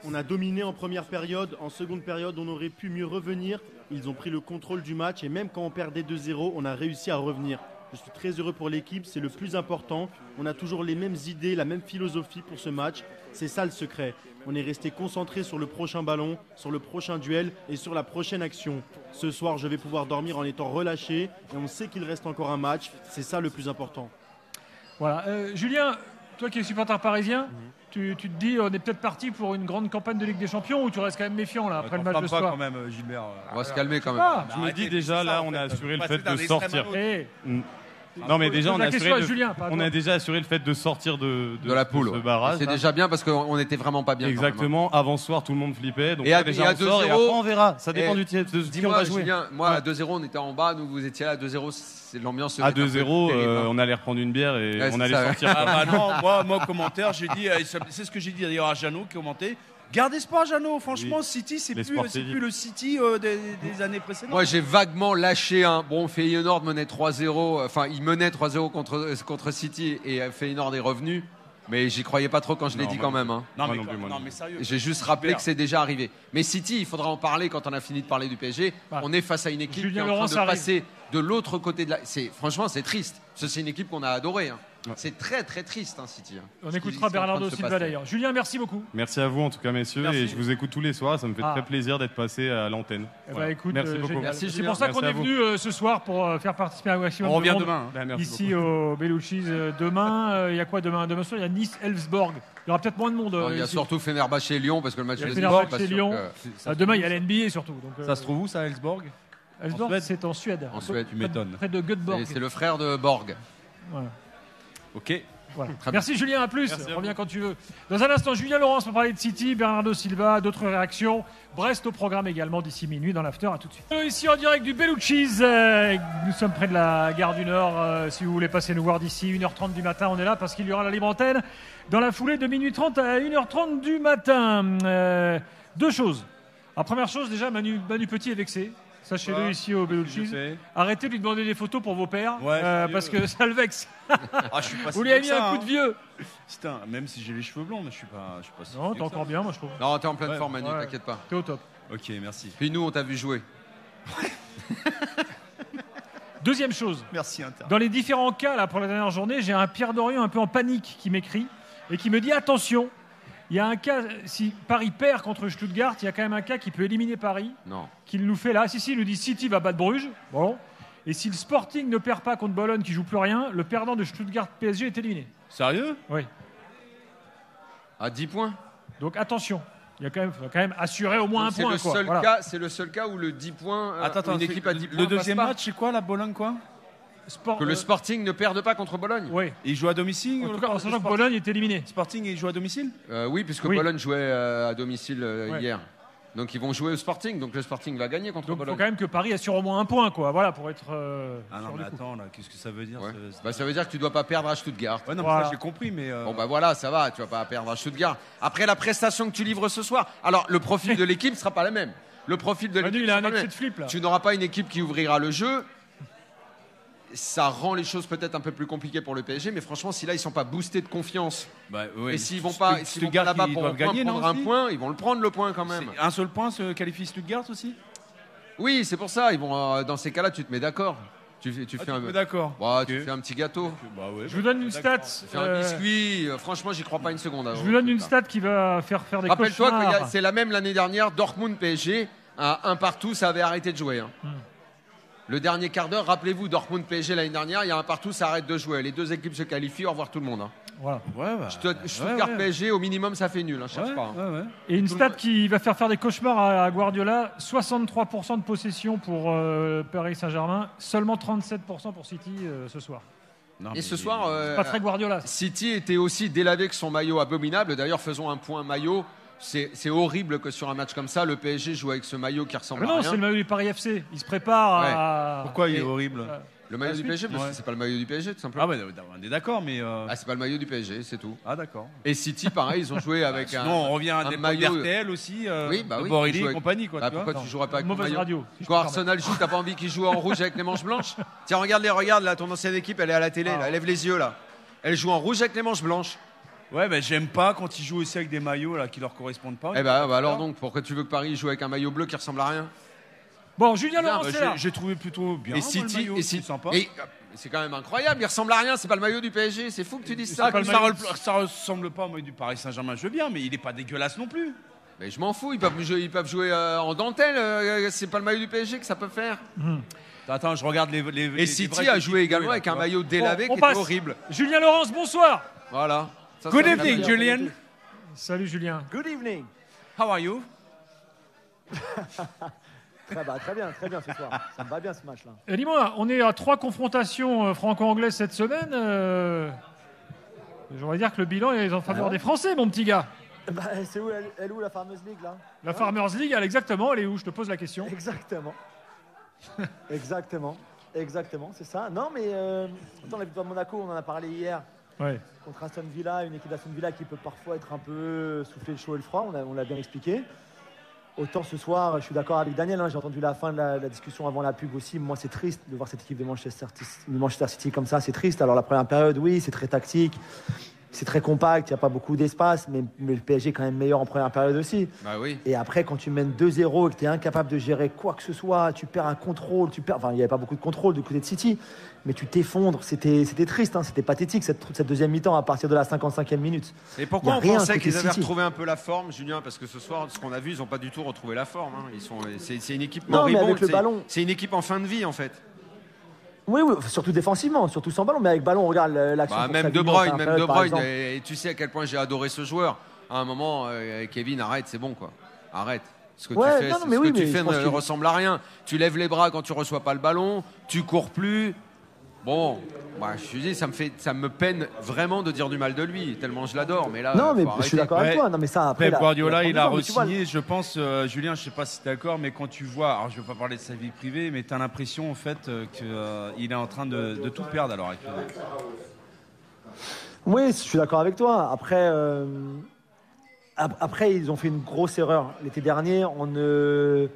On a dominé en première période, en seconde période on aurait pu mieux revenir, ils ont pris le contrôle du match et même quand on perdait 2-0 on a réussi à revenir. Je suis très heureux pour l'équipe, c'est le plus important, on a toujours les mêmes idées, la même philosophie pour ce match, c'est ça le secret. On est resté concentré sur le prochain ballon, sur le prochain duel et sur la prochaine action. Ce soir je vais pouvoir dormir en étant relâché et on sait qu'il reste encore un match, c'est ça le plus important. Voilà. Julien, toi qui es supporter parisien, tu te dis on est peut-être parti pour une grande campagne de Ligue des Champions ou tu restes quand même méfiant là après le match de ce pas soir? quand même, Gilbert. On va se calmer quand même. Ah, Je me dis déjà, là, on a assuré le fait de sortir. eh, Non, mais pose déjà, on la a question assuré à Julien, pas à on toi. a déjà assuré le fait de sortir de De la poule. ce ouais. barrage. C'est là. déjà bien parce qu'on n'était vraiment pas bien. quand même, hein. Exactement. Avant ce soir, tout le monde flippait. Donc Et là, à- déjà, et à on sort et 2-0, après, on verra. Ça dépend et de qui on Dis-moi, va jouer. Julien, moi à 2-0, on était en bas, nous vous étiez là à 2-0, c'est l'ambiance. À devait être un peu 2-0, terrible, hein. on allait reprendre une bière et Ouais, on c'est allait ça, ouais. sortir. Ah bah non, moi au commentaire, j'ai dit, c'est ce que j'ai dit d'ailleurs à Jeannot qui commentait. Garde espoir, Jeannot. Franchement, Oui. City, c'est L'espoir, plus, c'est c'est dit. plus le City des années précédentes. Moi, j'ai vaguement lâché un. Bon, Feyenoord menait 3-0. Enfin, il menait 3-0 contre City et Feyenoord est revenu. Mais j'y croyais pas trop quand je l'ai Non, dit moi quand même. hein. non, Moi mais, non plus, moi non, non mais sérieux. J'ai juste rappelé Super. que c'est déjà arrivé. Mais City, il faudra en parler quand on a fini de parler du PSG. Bah, On est face à une équipe Julien qui est en Laurence train de arrive. passer de l'autre côté de la. Franchement, c'est triste. Parce que c'est une équipe qu'on a adorée. hein. Ouais. C'est très très triste, hein, City. hein. On Ce qui- écoutera ce qui est en train Bernardo de se Silva passer. d'ailleurs. Julien, merci beaucoup. Merci à vous en tout cas, messieurs. Merci. Et je vous écoute tous les soirs. Ça me fait Ah. très plaisir d'être passé à l'antenne. Eh ben, Voilà. écoute, Merci beaucoup. génial. Merci, C'est Julien. pour ça qu'on Merci est à vous. venu ce soir pour faire participer à un maximum On de revient monde. demain. hein. Ben, merci Ici au Bellucci's demain, il y a quoi demain? Demain soir, il y a Nice-Elfsborg. Il y aura peut-être moins de monde. Non, il y a ici. surtout Fenerbahçe et Lyon parce que le match Il y a de Fenerbahçe Sport, pas et sûr Lyon. que- Demain, il y a l'NBA surtout. Donc, Ça se trouve où, ça, à Elsborg? Elfsborg, Suède c'est en Suède. En Suède. Tu m'étonnes. Près de Göteborg. C'est le frère de Borg. Voilà. Ok. Voilà. Très Merci Julien, à plus. Merci à Reviens quand tu veux. Dans un instant, Julien Laurence pour parler de City, Bernardo Silva, d'autres réactions. Brest au programme également d'ici minuit dans l'after. À tout de suite. Ici en direct du Bellucci's. Nous sommes près de la gare du Nord. Si vous voulez passer nous voir d'ici 1h30 du matin, on est là parce qu'il y aura la libre antenne dans la foulée de minuit 30 à 1h30 du matin. Deux choses. La première chose, déjà, Manu Petit est vexé. Sachez-le Ouais. ici au Je Bellucci's. sais. Arrêtez de lui demander des photos pour vos pères Ouais, sérieux. parce que ça le vexe. Ah, je suis pas si Vous lui avez vieux mis que ça, un coup de hein. vieux. Putain, même si j'ai les cheveux blonds, mais je suis pas si Non, vieux t'es que encore ça. bien, moi je trouve. Non, t'es en pleine Ouais. forme, Manu, Ouais. t'inquiète pas. T'es au top. Ok, merci. Puis nous, on t'a vu jouer. Deuxième chose, Merci, Inter. dans les différents cas là, pour la dernière journée, j'ai un Pierre Dorion un peu en panique qui m'écrit et qui me dit attention, il y a un cas, si Paris perd contre Stuttgart, il y a quand même un cas qui peut éliminer Paris, Non. qu'il nous fait là. Si, il nous dit City va battre Bruges. Bon. Et si le Sporting ne perd pas contre Bologne qui joue plus rien, le perdant de Stuttgart PSG est éliminé. Sérieux? Oui. À 10 points. Donc attention. Il y a quand même assuré au moins un point. C'est le seul cas où le 10 points, une équipe à 10 points. Le deuxième match, c'est quoi, la Bologne, quoi? Que le Sporting ne perde pas contre Bologne. Oui. Et il joue à domicile. En tout cas, en sachant que Bologne est éliminé. Sporting, il joue à domicile. Oui, puisque Bologne jouait à domicile hier. Donc ils vont jouer au Sporting. Donc le Sporting va gagner contre Bologne. Il faut quand même que Paris assure au moins un point, quoi. Voilà, pour être. Ah non, mais attends, là, qu'est-ce que ça veut dire Ça veut dire que tu dois pas perdre à Stuttgart. Ouais, non, mais ça j'ai compris, mais. Bon bah voilà, ça va, tu vas pas perdre à Stuttgart. Après la prestation que tu livres ce soir, alors le profil de l'équipe sera pas le même. Le profil de l'équipe. Il a un excès de flip là. Tu n'auras pas une équipe qui ouvrira le jeu. Ça rend les choses peut-être un peu plus compliquées pour le PSG, mais franchement, si là ils sont pas boostés de confiance, et s'ils vont pas là-bas pour prendre un point, ils vont le prendre le point quand même. Un seul point se qualifie Stuttgart aussi. Oui, c'est pour ça. Ils vont dans ces cas-là, tu te mets d'accord. Tu fais un petit gâteau. Je vous donne une stat. Tu fais un biscuit. Franchement, j'y crois pas une seconde. Je vous donne une stat qui va faire des cauchemars. Rappelle-toi que c'est la même l'année dernière. Dortmund PSG à 1-1, ça avait arrêté de jouer. Le dernier quart d'heure, rappelez-vous, Dortmund PSG l'année dernière, il y a 1-1, ça arrête de jouer. Les deux équipes se qualifient, au revoir tout le monde. Voilà. Stuttgart PSG, au minimum, ça fait nul. Cherche pas. Et une stat qui va faire des cauchemars à Guardiola, 63% de possession pour Paris Saint-Germain, seulement 37% pour City ce soir. Et ce soir, pas très Guardiola. City était aussi délavé que son maillot abominable. D'ailleurs, faisons un point maillot. C'est horrible que sur un match comme ça, le PSG joue avec ce maillot qui ressemble à rien. Non, c'est le maillot du Paris FC. Il se prépare à... Pourquoi il est horrible Le maillot du PSG, parce que c'est pas le maillot du PSG, tout simplement. On est d'accord, mais... c'est pas le maillot du PSG, c'est tout. Ah, d'accord. Et City, pareil, ils ont joué avec un... Non, on revient à des maillots RTL aussi, Borelli et compagnie, quoi. Pourquoi tu jouerais pas avec mauvaise maillot radio. Quand Arsenal joue, t'as pas envie qu'ils jouent en rouge avec les manches blanches? Tiens, regarde là, ton ancienne équipe, elle est à la télé, là, elle lève les yeux, là. Elle joue en rouge avec les manches blanches. Ouais, mais j'aime pas quand ils jouent aussi avec des maillots là, qui leur correspondent pas. Eh bah alors donc, pourquoi tu veux que Paris joue avec un maillot bleu qui ressemble à rien? Bon, Julien Laurent, j'ai trouvé plutôt bien. Et City, c'est sympa. C'est quand même incroyable, il ressemble à rien, c'est pas le maillot du PSG, c'est fou que tu dises ça. Ça ressemble pas au maillot du Paris Saint-Germain, je veux bien, mais il est pas dégueulasse non plus. Mais je m'en fous, ils peuvent jouer en dentelle, c'est pas le maillot du PSG que ça peut faire. Attends, je regarde les Et City a joué également avec un maillot délavé qui est horrible. Julien Laurence, bonsoir. Voilà. Good evening, Julien. Salut Julien. Good evening. How are you? Très bien ce soir. Ça me va bien ce match-là. Et dis-moi, on est à 3 confrontations franco-anglaises cette semaine. J'aurais dire que le bilan est en faveur des Français, mon petit gars. C'est où, elle est où la Farmers League là? La Farmers League, exactement, elle est où? Je te pose la question. Exactement, c'est ça. Non mais attends, la victoire de Monaco, on en a parlé hier. Contre Aston Villa, une équipe d'Aston Villa qui peut parfois être un peu souffler le chaud et le froid, on l'a bien expliqué. Autant ce soir, je suis d'accord avec Daniel, j'ai entendu la fin de la discussion avant la pub aussi. Moi, c'est triste de voir cette équipe de Manchester City comme ça, c'est triste. Alors la première période, oui, c'est très tactique, c'est très compact, il n'y a pas beaucoup d'espace, mais le PSG est quand même meilleur en première période aussi. Bah oui. Et après, quand tu mènes 2-0 et que tu es incapable de gérer quoi que ce soit, tu perds un contrôle, enfin, il n'y avait pas beaucoup de contrôle du côté de City, mais tu t'effondres. C'était triste, c'était pathétique cette deuxième mi-temps à partir de la 55e minute. Et pourquoi on pensait qu'ils avaient retrouvé un peu la forme, Julien? Parce que ce soir, ce qu'on a vu, ils n'ont pas du tout retrouvé la forme. C'est une équipe moribonde, c'est une équipe en fin de vie en fait. Oui, surtout défensivement, surtout sans ballon, mais avec ballon, regarde l'action. Même De Bruyne, et tu sais à quel point j'ai adoré ce joueur. À un moment, Kevin, arrête, c'est bon quoi. Arrête. Ce que tu fais ne ressemble à rien. Tu lèves les bras quand tu reçois pas le ballon, tu cours plus. Bon, je dis, ça me peine vraiment de dire du mal de lui, tellement je l'adore. Mais là, non, mais je suis d'accord avec toi. Non, mais ça, après, Guardiola, il a re-signé. Je pense, Julien, je sais pas si tu es d'accord, mais quand tu vois, alors je vais pas parler de sa vie privée, mais tu as l'impression en fait qu'il est en train de tout perdre à l'heure actuelle. Oui, je suis d'accord avec toi. Après, ils ont fait une grosse erreur l'été dernier en ne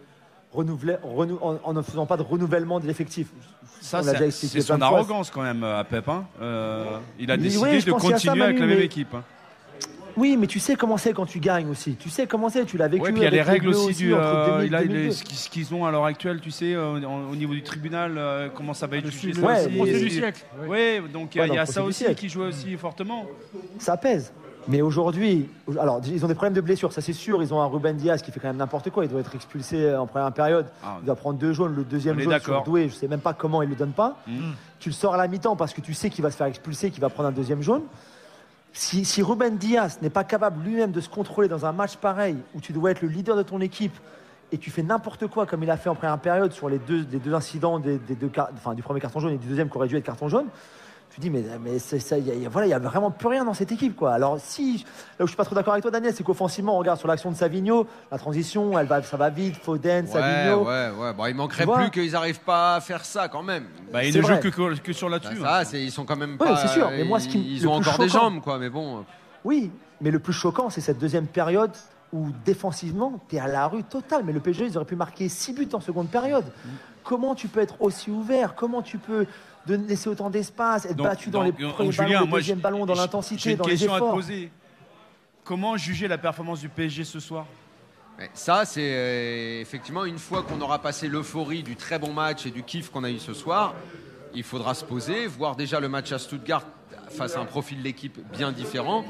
faisant pas de renouvellement de l'effectif. Ça, c'est son arrogance quand même à Pep. Il a décidé de continuer avec la même équipe. Oui, mais tu sais comment c'est quand tu gagnes aussi. Tu sais comment c'est, tu l'as vécu. Oui, puis il y a les règles aussi ce qu'ils ont à l'heure actuelle, tu sais, au niveau du tribunal, comment ça va être jugé. C'est le procès du siècle. Oui, donc il y a ça aussi qui joue aussi fortement. Ça pèse. Mais aujourd'hui, alors ils ont des problèmes de blessure, ça c'est sûr. Ils ont un Ruben Dias qui fait quand même n'importe quoi. Il doit être expulsé en première période. Il doit prendre 2 jaunes, le deuxième jaune sur Doué. Je sais même pas comment il le donne pas. Tu le sors à la mi-temps parce que tu sais qu'il va se faire expulser, qu'il va prendre un deuxième jaune. Si Ruben Dias n'est pas capable lui-même de se contrôler dans un match pareil, où tu dois être le leader de ton équipe, et tu fais n'importe quoi comme il a fait en première période sur les deux incidents du premier carton jaune et du deuxième qui aurait dû être carton jaune, tu dis mais il y a vraiment plus rien dans cette équipe, quoi. Alors là où je suis pas trop d'accord avec toi, Daniel, c'est qu'offensivement on regarde sur l'action de Savigno, la transition ça va vite, Foden, Savigno. Bon, il manquerait plus qu'ils n'arrivent pas à faire ça quand même. Ils ne jouent que sur là-dessus. Ils sont quand même pas. C'est sûr. Mais moi, ils ont encore des jambes, quoi. Mais bon. Oui, mais le plus choquant, c'est cette deuxième période où défensivement, tu es à la rue totale. Mais le PSG, ils auraient pu marquer 6 buts en seconde période. Comment tu peux être aussi ouvert? Comment tu peux laisser autant d'espace, être battu dans les premiers ballons, le deuxième ballon, dans l'intensité, dans les efforts? J'ai une question à te poser. Comment juger la performance du PSG ce soir? Ça, c'est effectivement une fois qu'on aura passé l'euphorie du très bon match et du kiff qu'on a eu ce soir, il faudra se poser, voir déjà le match à Stuttgart face à un profil d'équipe bien différent.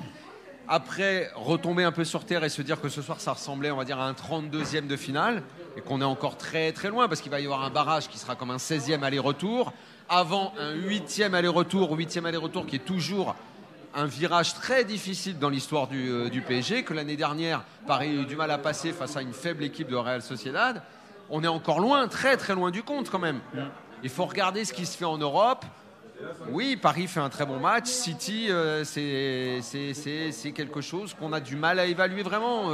Après, retomber un peu sur terre et se dire que ce soir, ça ressemblait, on va dire, à un 32e de finale et qu'on est encore très très loin parce qu'il va y avoir un barrage qui sera comme un 16e aller-retour, avant un 8e aller-retour qui est toujours un virage très difficile dans l'histoire du PSG, que l'année dernière, Paris a eu du mal à passer face à une faible équipe de Real Sociedad. On est encore loin, très très loin du compte quand même. Il faut regarder ce qui se fait en Europe. Oui, Paris fait un très bon match. City, c'est quelque chose qu'on a du mal à évaluer vraiment.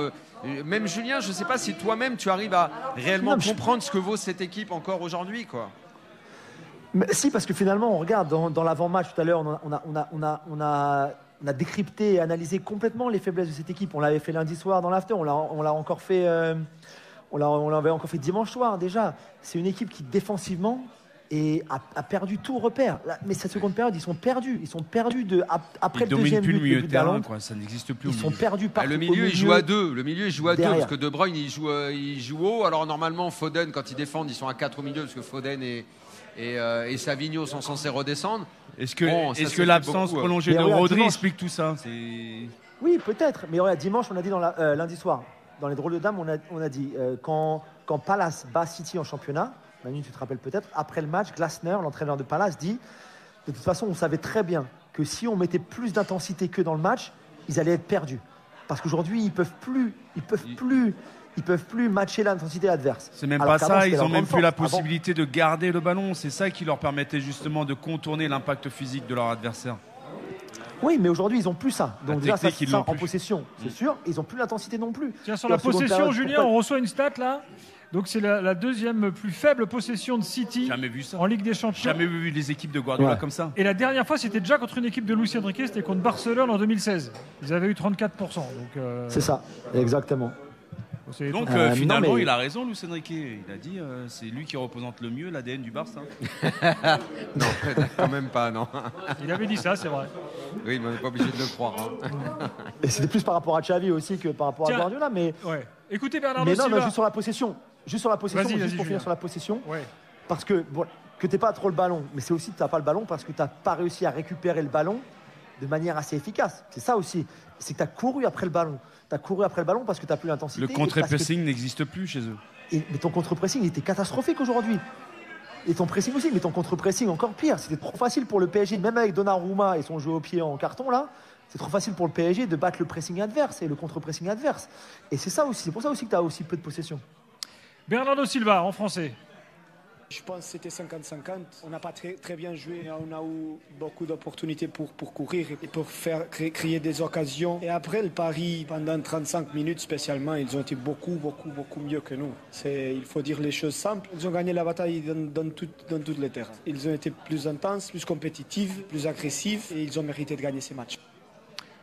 Même Julien, je ne sais pas si toi-même tu arrives à réellement comprendre ce que vaut cette équipe encore aujourd'hui, quoi. Mais si, parce que finalement, on regarde dans l'avant-match tout à l'heure, on a décrypté et analysé complètement les faiblesses de cette équipe. On l'avait fait lundi soir dans l'after, on l'a encore fait, on l'avait encore fait dimanche soir déjà. C'est une équipe qui défensivement a perdu tout repère. Mais cette seconde période, ils sont perdus. Ils sont perdus après le deuxième but. Ils dominent plus le milieu de terrain, quoi. Ça n'existe plus. Ils sont perdus partout. Le milieu, il joue à deux. Le milieu, il joue à deux parce que De Bruyne, il joue haut. Alors normalement, Foden, quand ils défendent, ils sont à 4 au milieu parce que Foden et Savigno sont censés redescendre. Est-ce que l'absence prolongée de Rodri explique tout ça? Oui, peut-être. Mais regarde, dimanche, on a dit lundi soir, dans les drôles de dames, on a dit quand Palace bat City en championnat, Manu, tu te rappelles peut-être, après le match, Glasner, l'entraîneur de Palace, dit de toute façon, on savait très bien que si on mettait plus d'intensité que dans le match, ils allaient être perdus. Parce qu'aujourd'hui, ils peuvent plus matcher l'intensité adverse. C'est même pas ça, ils ont même plus la possibilité de garder le ballon. C'est ça qui leur permettait justement de contourner l'impact physique de leur adversaire. Oui, mais aujourd'hui, ils n'ont plus ça. Donc déjà, ça en possession, c'est sûr. Ils n'ont plus l'intensité non plus. Tiens, sur la possession, Julien, on reçoit une stat là. Donc c'est la deuxième plus faible possession de City. Jamais vu ça. En Ligue des Champions. Jamais vu les équipes de Guardiola comme ça. Et la dernière fois, c'était déjà contre une équipe de Luis Enrique, c'était contre Barcelone en 2016. Ils avaient eu 34%. C'est ça, exactement. Donc finalement, il a raison, Luis Enrique. Il a dit c'est lui qui représente le mieux l'ADN du Barça. Non, quand même pas, non. Il avait dit ça, c'est vrai. Oui, mais on n'est pas obligé de le croire. Et c'était plus par rapport à Xavi aussi que par rapport à Guardiola. Mais... Ouais. Écoutez Bernardo Silva. Mais non, juste sur la possession. Juste pour finir sur la possession. Ouais. Parce que tu n'aies pas trop le ballon, mais c'est aussi que tu n'as pas le ballon parce que tu n'as pas réussi à récupérer le ballon de manière assez efficace. C'est ça aussi. C'est que tu as couru après le ballon. Tu as couru après le ballon parce que tu n'as plus l'intensité. Le contre-pressing n'existe plus chez eux. Mais ton contre-pressing était catastrophique aujourd'hui. Et ton pressing aussi, mais ton contre-pressing encore pire. C'était trop facile pour le PSG, même avec Donnarumma et son jeu au pied en carton là. C'est trop facile pour le PSG de battre le pressing adverse et le contre-pressing adverse. Et c'est ça aussi. C'est pour ça aussi que tu as aussi peu de possession. Bernardo Silva, en français. Je pense que c'était 50-50. On n'a pas très bien joué. On a eu beaucoup d'opportunités pour courir et pour créer des occasions. Et après le pari, pendant 35 minutes spécialement, ils ont été beaucoup mieux que nous. Il faut dire les choses simples. Ils ont gagné la bataille dans tous les terrains. Ils ont été plus intenses, plus compétitifs, plus agressifs et ils ont mérité de gagner ces matchs.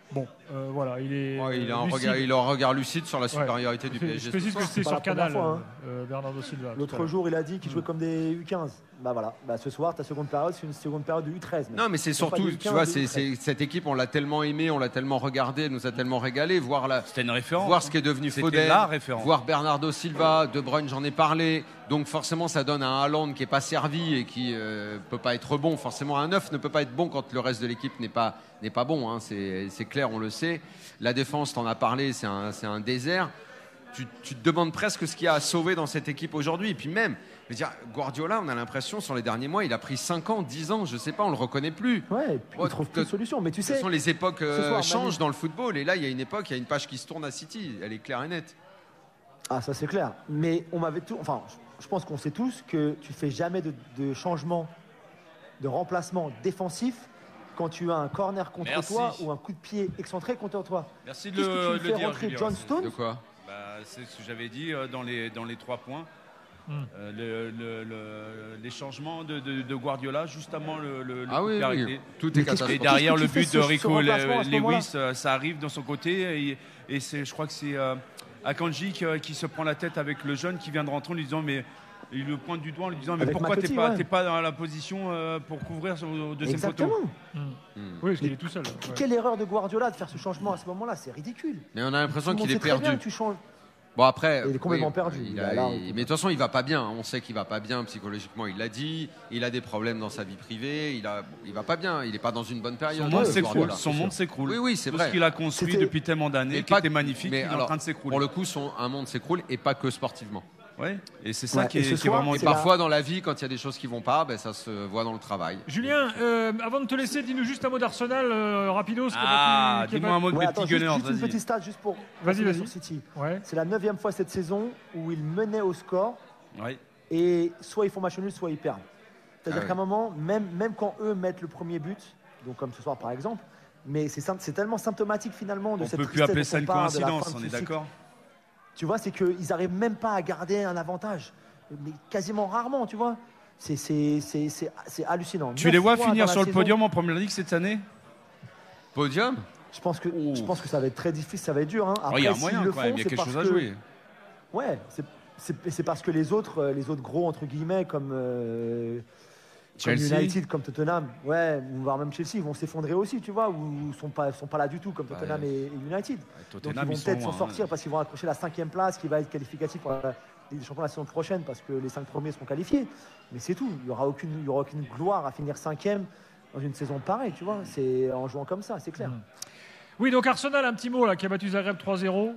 Bon, voilà, il a un regard lucide sur la supériorité du PSG. Je précise que c'est sur Canal, Bernardo Silva. L'autre jour, il a dit qu'il jouait comme des U15. Bah voilà, ce soir, ta seconde période, c'est une seconde période de U13. Non, mais c'est surtout, tu vois, cette équipe, on l'a tellement aimée, on l'a tellement regardée, elle nous a tellement régalé. C'était une référence. Voir ce qui est devenu Foden, voir Bernardo Silva, De Bruyne, j'en ai parlé. Donc forcément, ça donne un Haaland qui n'est pas servi et qui peut pas être bon. Forcément, un 9 ne peut pas être bon quand le reste de l'équipe n'est pas bon. Hein. C'est clair, on le sait. La défense, t'en as parlé, c'est un désert. tu te demandes presque ce qu'il y a à sauver dans cette équipe aujourd'hui. Et puis même, je veux dire, Guardiola, on a l'impression, sur les derniers mois, il a pris 5 ans, 10 ans, je sais pas, on le reconnaît plus. Ouais, et puis il trouve plus de solution. Mais tu sais, de toute façon, les époques soir, changent dans le football. Et là, il y a une époque, il y a une page qui se tourne à City. Elle est claire et nette. Ah, ça c'est clair. Mais on m'avait tout. Enfin, je pense qu'on sait tous que tu fais jamais de changement, de remplacement défensif quand tu as un corner contre toi ou un coup de pied excentré contre toi. Merci de Qu'est-ce que le tu fais dire, rentrer Julien. John Stones? De quoi? C'est ce que j'avais dit dans les 3 points. Les changements de Guardiola, justement oui. Tout est catastrophique. Et derrière le but de Rico Lewis, là ça arrive dans son côté. Et je crois que c'est Akanji qui se prend la tête avec le jeune qui vient de rentrer en lui disant mais il le pointe du doigt en lui disant mais avec pourquoi Macotti, t'es pas dans la position pour couvrir au deuxième Exactement. poteau. Oui, parce qu'il est tout seul. Quelle erreur de Guardiola de faire ce changement à ce moment-là, c'est ridicule. Mais on a l'impression Tout le qu'il est monde sait très bien perdu. que tu changes. Bon après, il est complètement perdu. Mais de toute façon, il va pas bien. On sait qu'il va pas bien psychologiquement. Il l'a dit. Il a des problèmes dans sa vie privée. Il va pas bien. Il est pas dans une bonne période. Son monde s'écroule. Oui, c'est vrai. Tout ce qu'il a construit depuis tellement d'années, qui était magnifique, il est en train de s'écrouler. Pour le coup, un monde s'écroule et pas que sportivement. Oui, et c'est ça qui est vraiment. Et parfois dans la vie, quand il y a des choses qui vont pas, ça se voit dans le travail. Julien, avant de te laisser, dis-nous juste un mot d'Arsenal, rapidos. Dis-moi un mot de mes petits Gunners. Juste une petite stat, juste pour sur City. Ouais. C'est la 9e fois cette saison où ils menaient au score. Ouais. Et soit ils font match nul, soit ils perdent. C'est-à-dire qu'à un moment, même quand eux mettent le premier but, donc comme ce soir par exemple, mais c'est tellement symptomatique finalement de cette tristesse. On peut plus appeler ça une coïncidence, on est d'accord. Tu vois, c'est qu'ils n'arrivent même pas à garder un avantage. Mais quasiment rarement, tu vois. C'est hallucinant. Tu les vois finir sur le podium en Première Ligue cette année? Podium? Je pense que ça va être très difficile, ça va être dur. Hein. Après, il y a un moyen quand même, il y a quelque chose à jouer. Ouais, c'est parce que les autres gros, entre guillemets, comme United, comme Tottenham, voire même Chelsea, vont s'effondrer aussi, tu vois, ou sont pas là du tout, comme Tottenham et United. Donc ils vont peut-être s'en sortir parce qu'ils vont accrocher la 5e place qui va être qualificative pour la Ligue des Champions la saison prochaine parce que les 5 premiers seront qualifiés. Mais c'est tout, il n'y aura aucune gloire à finir 5e dans une saison pareille, tu vois, c'est en jouant comme ça, c'est clair. Oui, donc Arsenal, un petit mot là, qui a battu Zagreb 3-0.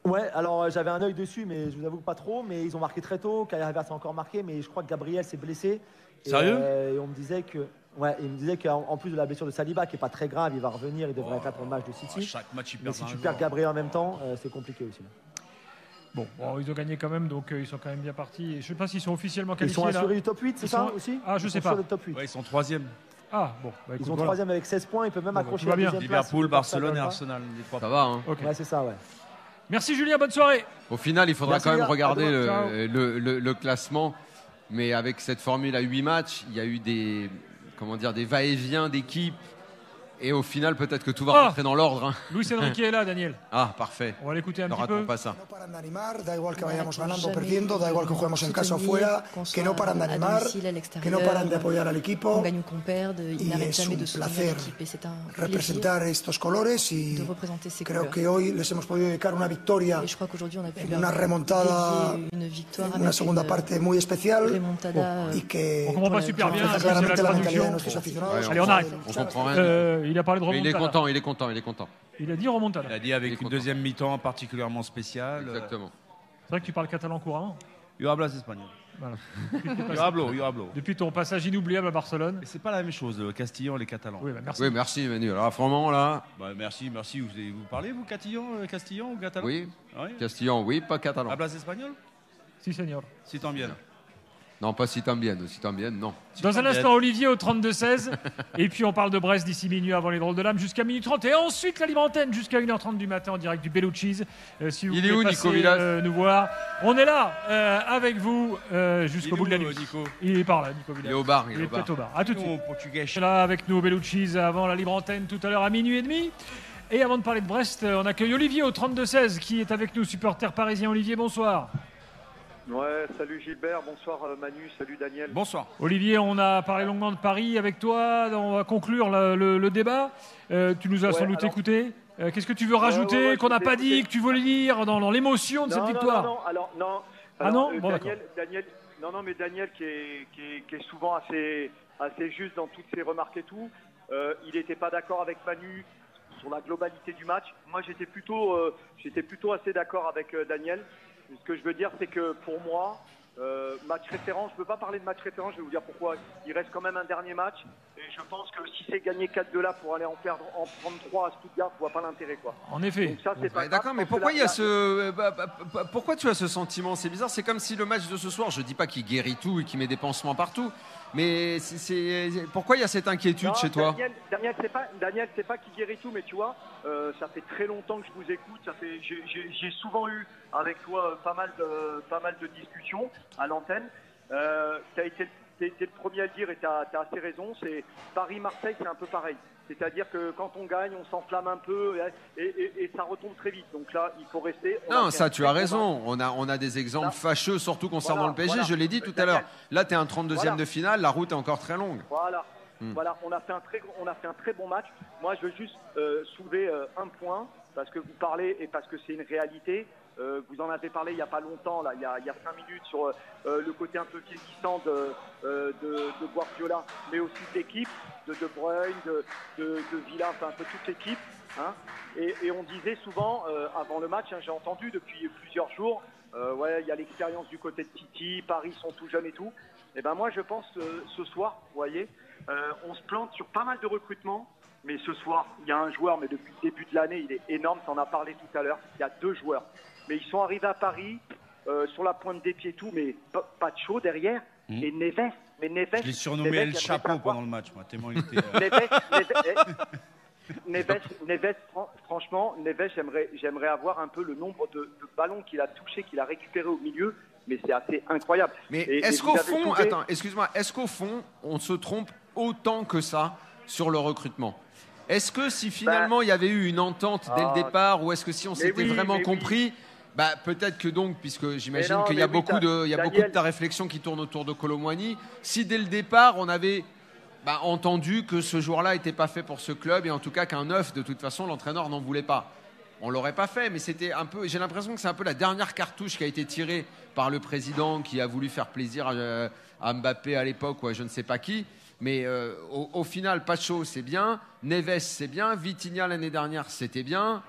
Ouais, alors j'avais un œil dessus, mais je vous avoue pas trop. Mais ils ont marqué très tôt. Kai Havertz a encore marqué, mais je crois que Gabriel s'est blessé. Sérieux? Et on me disait qu'en plus de la blessure de Saliba, qui est pas très grave, il va revenir, il devrait être là pour le match de City. Chaque match, mais si tu perds Gabriel en même temps, c'est compliqué aussi. Bon, ils ont gagné quand même, donc ils sont quand même bien partis. Je sais pas s'ils sont officiellement qualifiés. Ils sont assurés du top 8, c'est ça aussi? Ah, je sais pas. Top 8. Ouais, ils sont 3e. Ah, bon. Ils sont 3e avec 16 points, ils peuvent même accrocher la deuxième place. Liverpool, Barcelone et Arsenal. Ça va, hein. Ouais, c'est ça, ouais. Merci Julien, bonne soirée. Au final, il faudra quand même regarder le classement. Mais avec cette formule à 8 matchs, il y a eu des va-et-vient d'équipes. Et au final, peut-être que tout va rentrer dans l'ordre. Hein. Luis Enrique est là, Daniel. Ah, parfait. On va l'écouter un petit peu. Ne ratons pas ça. Da igual que vayamos ganando o perdiendo, da igual que juguemos en casa o fuera, que no paran de animar, que no paran de apoyar al equipo. Y es un placer representar estos colores y creo que hoy les hemos podido dedicar una victoria, una remontada, una segunda parte muy especial y que refleja claramente la mentalidad de nuestros aficionados. Allez, on arrête. On comprend rien. Il a parlé de remontada. Il est content. Il a dit remontada. Il a dit avec une deuxième mi-temps particulièrement spéciale. Exactement. C'est vrai que tu parles catalan couramment. Yo hablas espagnol. Voilà. Yo hablo. Depuis ton passage inoubliable à Barcelone. Mais c'est pas la même chose, le castillan et les catalans. Oui, merci. Oui, merci Manu. Alors vraiment là. Merci. Vous parlez vous castillan ou catalan? Oui. Castillan, oui, pas catalan. Hablas espagnol? Si, señor. Si también. Non, pas si también, non. Dans un instant, Olivier au 32-16. Et puis on parle de Brest d'ici minuit avant les drôles de l'âme jusqu'à minuit 30. Et ensuite la libre antenne jusqu'à 1h30 du matin en direct du Bellucci's. Si vous Il est où, Nico Villas nous voir. On est là avec vous jusqu'au bout de la nuit. Nico. Il est par là, Nico Villas. Il est au bar. Il est peut-être au bar. À tout de suite. Portugais. Là avec nous au Bellucci's avant la libre antenne tout à l'heure à minuit et demi. Et avant de parler de Brest, on accueille Olivier au 32-16 qui est avec nous, supporter parisien. Olivier, bonsoir. Ouais, salut Gilbert, bonsoir Manu, salut Daniel. Bonsoir. Olivier, on a parlé longuement de Paris avec toi, on va conclure le débat. Tu nous as sans doute écouté. Qu'est-ce que tu veux rajouter, qu'on n'a pas dit, que tu veux lire dans l'émotion de cette victoire? Non, bon, Daniel, mais Daniel qui est souvent assez juste dans toutes ses remarques et tout, il n'était pas d'accord avec Manu sur la globalité du match. Moi, j'étais plutôt assez d'accord avec Daniel. Ce que je veux dire, c'est que pour moi, match référent, je ne veux pas parler de match référent, je vais vous dire pourquoi. Il reste quand même un dernier match. Et je pense que si c'est gagner 4-2 là pour aller en prendre 3 à Stuttgart, je ne vois pas l'intérêt, quoi. En effet. Donc ça, c'est pas d'accord, mais pourquoi pourquoi tu as ce sentiment? C'est bizarre, c'est comme si le match de ce soir, je dis pas qu'il guérit tout et qu'il met des pansements partout, mais pourquoi il y a cette inquiétude chez toi? Daniel, c'est pas qu'il guérit tout, mais tu vois, ça fait très longtemps que je vous écoute. J'ai souvent eu avec toi pas mal de discussions à l'antenne. Tu as été le premier à le dire et tu as assez raison. C'est Paris-Marseille, c'est un peu pareil. C'est-à-dire que quand on gagne, on s'enflamme un peu et ça retombe très vite. Donc là, il faut rester. Non, ça, tu as raison. On a des exemples fâcheux, surtout concernant le PSG. Je l'ai dit tout à l'heure. Là, tu es un 32e de finale. La route est encore très longue. Voilà, on a fait un très bon match. Moi, je veux juste soulever un point parce que vous parlez et parce que c'est une réalité. Vous en avez parlé il n'y a pas longtemps, là, il y a 5 minutes, sur le côté un peu vieillissant de Guardiola, mais aussi de l'équipe, de Bruyne, de Villa, enfin un peu toute l'équipe. Hein. Et on disait souvent, avant le match, hein, j'ai entendu depuis plusieurs jours, il y a l'expérience du côté de City, Paris sont tout jeunes et tout. Et ben moi, je pense ce soir, vous voyez, on se plante sur pas mal de recrutements. Mais ce soir, il y a un joueur, mais depuis le début de l'année, il est énorme, tu en as parlé tout à l'heure. Il y a 2 joueurs. Mais ils sont arrivés à Paris, sur la pointe des pieds et tout, mais pas de chaud derrière. Et Neves. Je l'ai surnommé El Chapeau pendant le match, moi, tellement il était... Neves, franchement, j'aimerais avoir un peu le nombre de ballons qu'il a touchés, qu'il a récupérés au milieu. Mais c'est assez incroyable. Mais est-ce qu'au fond, attends, excuse-moi, est-ce qu'au fond, on se trompe autant que ça sur le recrutement? Est-ce que si finalement il y avait eu une entente dès le départ, ou est-ce que si on s'était vraiment compris, peut-être que donc, puisque j'imagine qu'il y a beaucoup de ta réflexion qui tourne autour de Kolo Muani, si dès le départ on avait entendu que ce joueur-là n'était pas fait pour ce club, et en tout cas qu'un neuf, de toute façon, l'entraîneur n'en voulait pas. On l'aurait pas fait, mais c'était un peu. J'ai l'impression que c'est un peu la dernière cartouche qui a été tirée par le président, qui a voulu faire plaisir à Mbappé à l'époque, ou à je ne sais pas qui. Mais au final, Pacho, c'est bien. Neves, c'est bien. Vitinha, l'année dernière, c'était bien.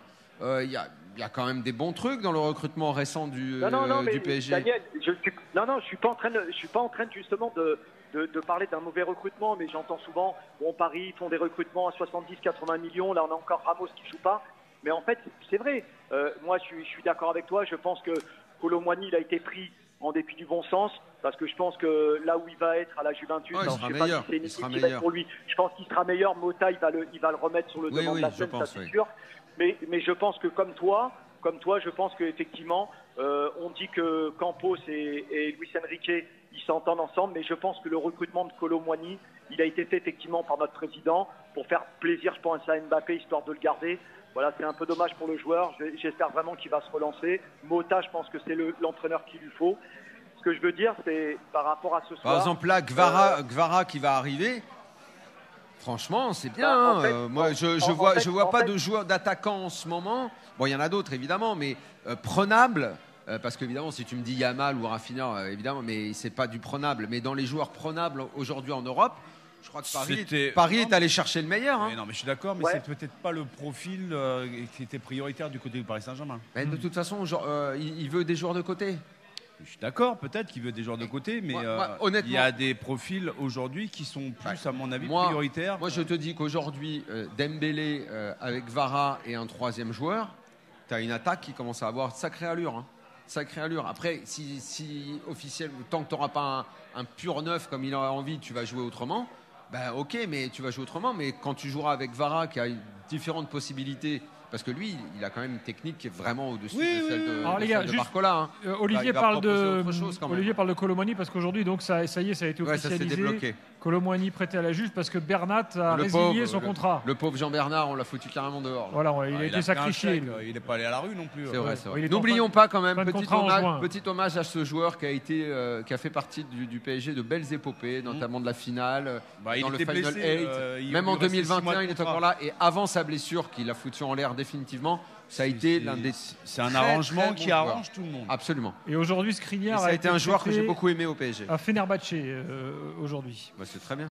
Il y a quand même des bons trucs dans le recrutement récent du PSG. Daniel, je suis pas en train justement de parler d'un mauvais recrutement, mais j'entends souvent, Paris font des recrutements à 70-80 millions. Là, on a encore Ramos qui joue pas. Mais en fait, c'est vrai. Moi, je suis d'accord avec toi. Je pense que Kolo Muani, il a été pris en dépit du bon sens, parce que je pense que là où il va être à la Juventus, je ne sais pas si c'est une équipe qui va être pour lui. Je pense qu'il sera meilleur. Mota, il va le remettre sur le devant de la scène, ça c'est sûr. Mais je pense que comme toi, je pense qu'effectivement, on dit que Campos et Luis Enrique, ils s'entendent ensemble, mais je pense que le recrutement de Kolo Muani, il a été fait effectivement par notre président pour faire plaisir, je pense, à Mbappé, histoire de le garder. Voilà, c'est un peu dommage pour le joueur. J'espère vraiment qu'il va se relancer. Mota, je pense que c'est l'entraîneur qu'il lui faut. Ce que je veux dire, c'est par rapport à ce soir... Par exemple, là, Gvara qui va arriver, franchement, c'est bien. Moi, je vois pas de joueurs d'attaquants en ce moment. Bon, il y en a d'autres, évidemment, mais prenables. Parce qu'évidemment, si tu me dis Yamal ou Rafinha, évidemment, mais c'est pas du prenable. Mais dans les joueurs prenables aujourd'hui en Europe, je crois que Paris est allé chercher le meilleur. Hein. Non, mais je suis d'accord, mais c'est peut-être pas le profil qui était prioritaire du côté du Paris Saint-Germain. Mais de toute façon, il veut des joueurs de côté. Je suis d'accord, peut-être qu'il veut des joueurs de côté, mais il y a des profils aujourd'hui qui sont plus, à mon avis, prioritaires. Moi, je te dis qu'aujourd'hui, Dembélé avec Vara et un 3e joueur, tu as une attaque qui commence à avoir sacrée allure. Hein. Sacrée allure. Après, si officiel, tant que tu n'auras pas un pur neuf comme il aura envie, tu vas jouer autrement. Ok, mais tu vas jouer autrement. Mais quand tu joueras avec Vara, qui a différentes possibilités, parce que lui, il a quand même une technique qui est vraiment au-dessus de celle de Barcola. Hein. Olivier parle de Kolo Muani parce qu'aujourd'hui, donc ça y est, ça a été officialisé. Kolo Muani prêté à la Juve parce que Bernat a résilié son contrat. Le pauvre Jean-Bernard, on l'a foutu carrément dehors. Voilà, il a été sacrifié. Il n'est pas allé à la rue non plus. C'est vrai. N'oublions pas quand même, petit hommage à ce joueur qui a fait partie du PSG de belles épopées, notamment de la finale, dans le Final 8. Même en 2021, il est encore là. Et avant sa blessure, qu'il a foutu en l'air définitivement, ça a été l'un des... C'est un arrangement qui arrange tout le monde. Absolument. Et aujourd'hui, Skriniar a été un joueur que j'ai beaucoup aimé au PSG. À Fenerbahçe aujourd'hui. C'est très bien.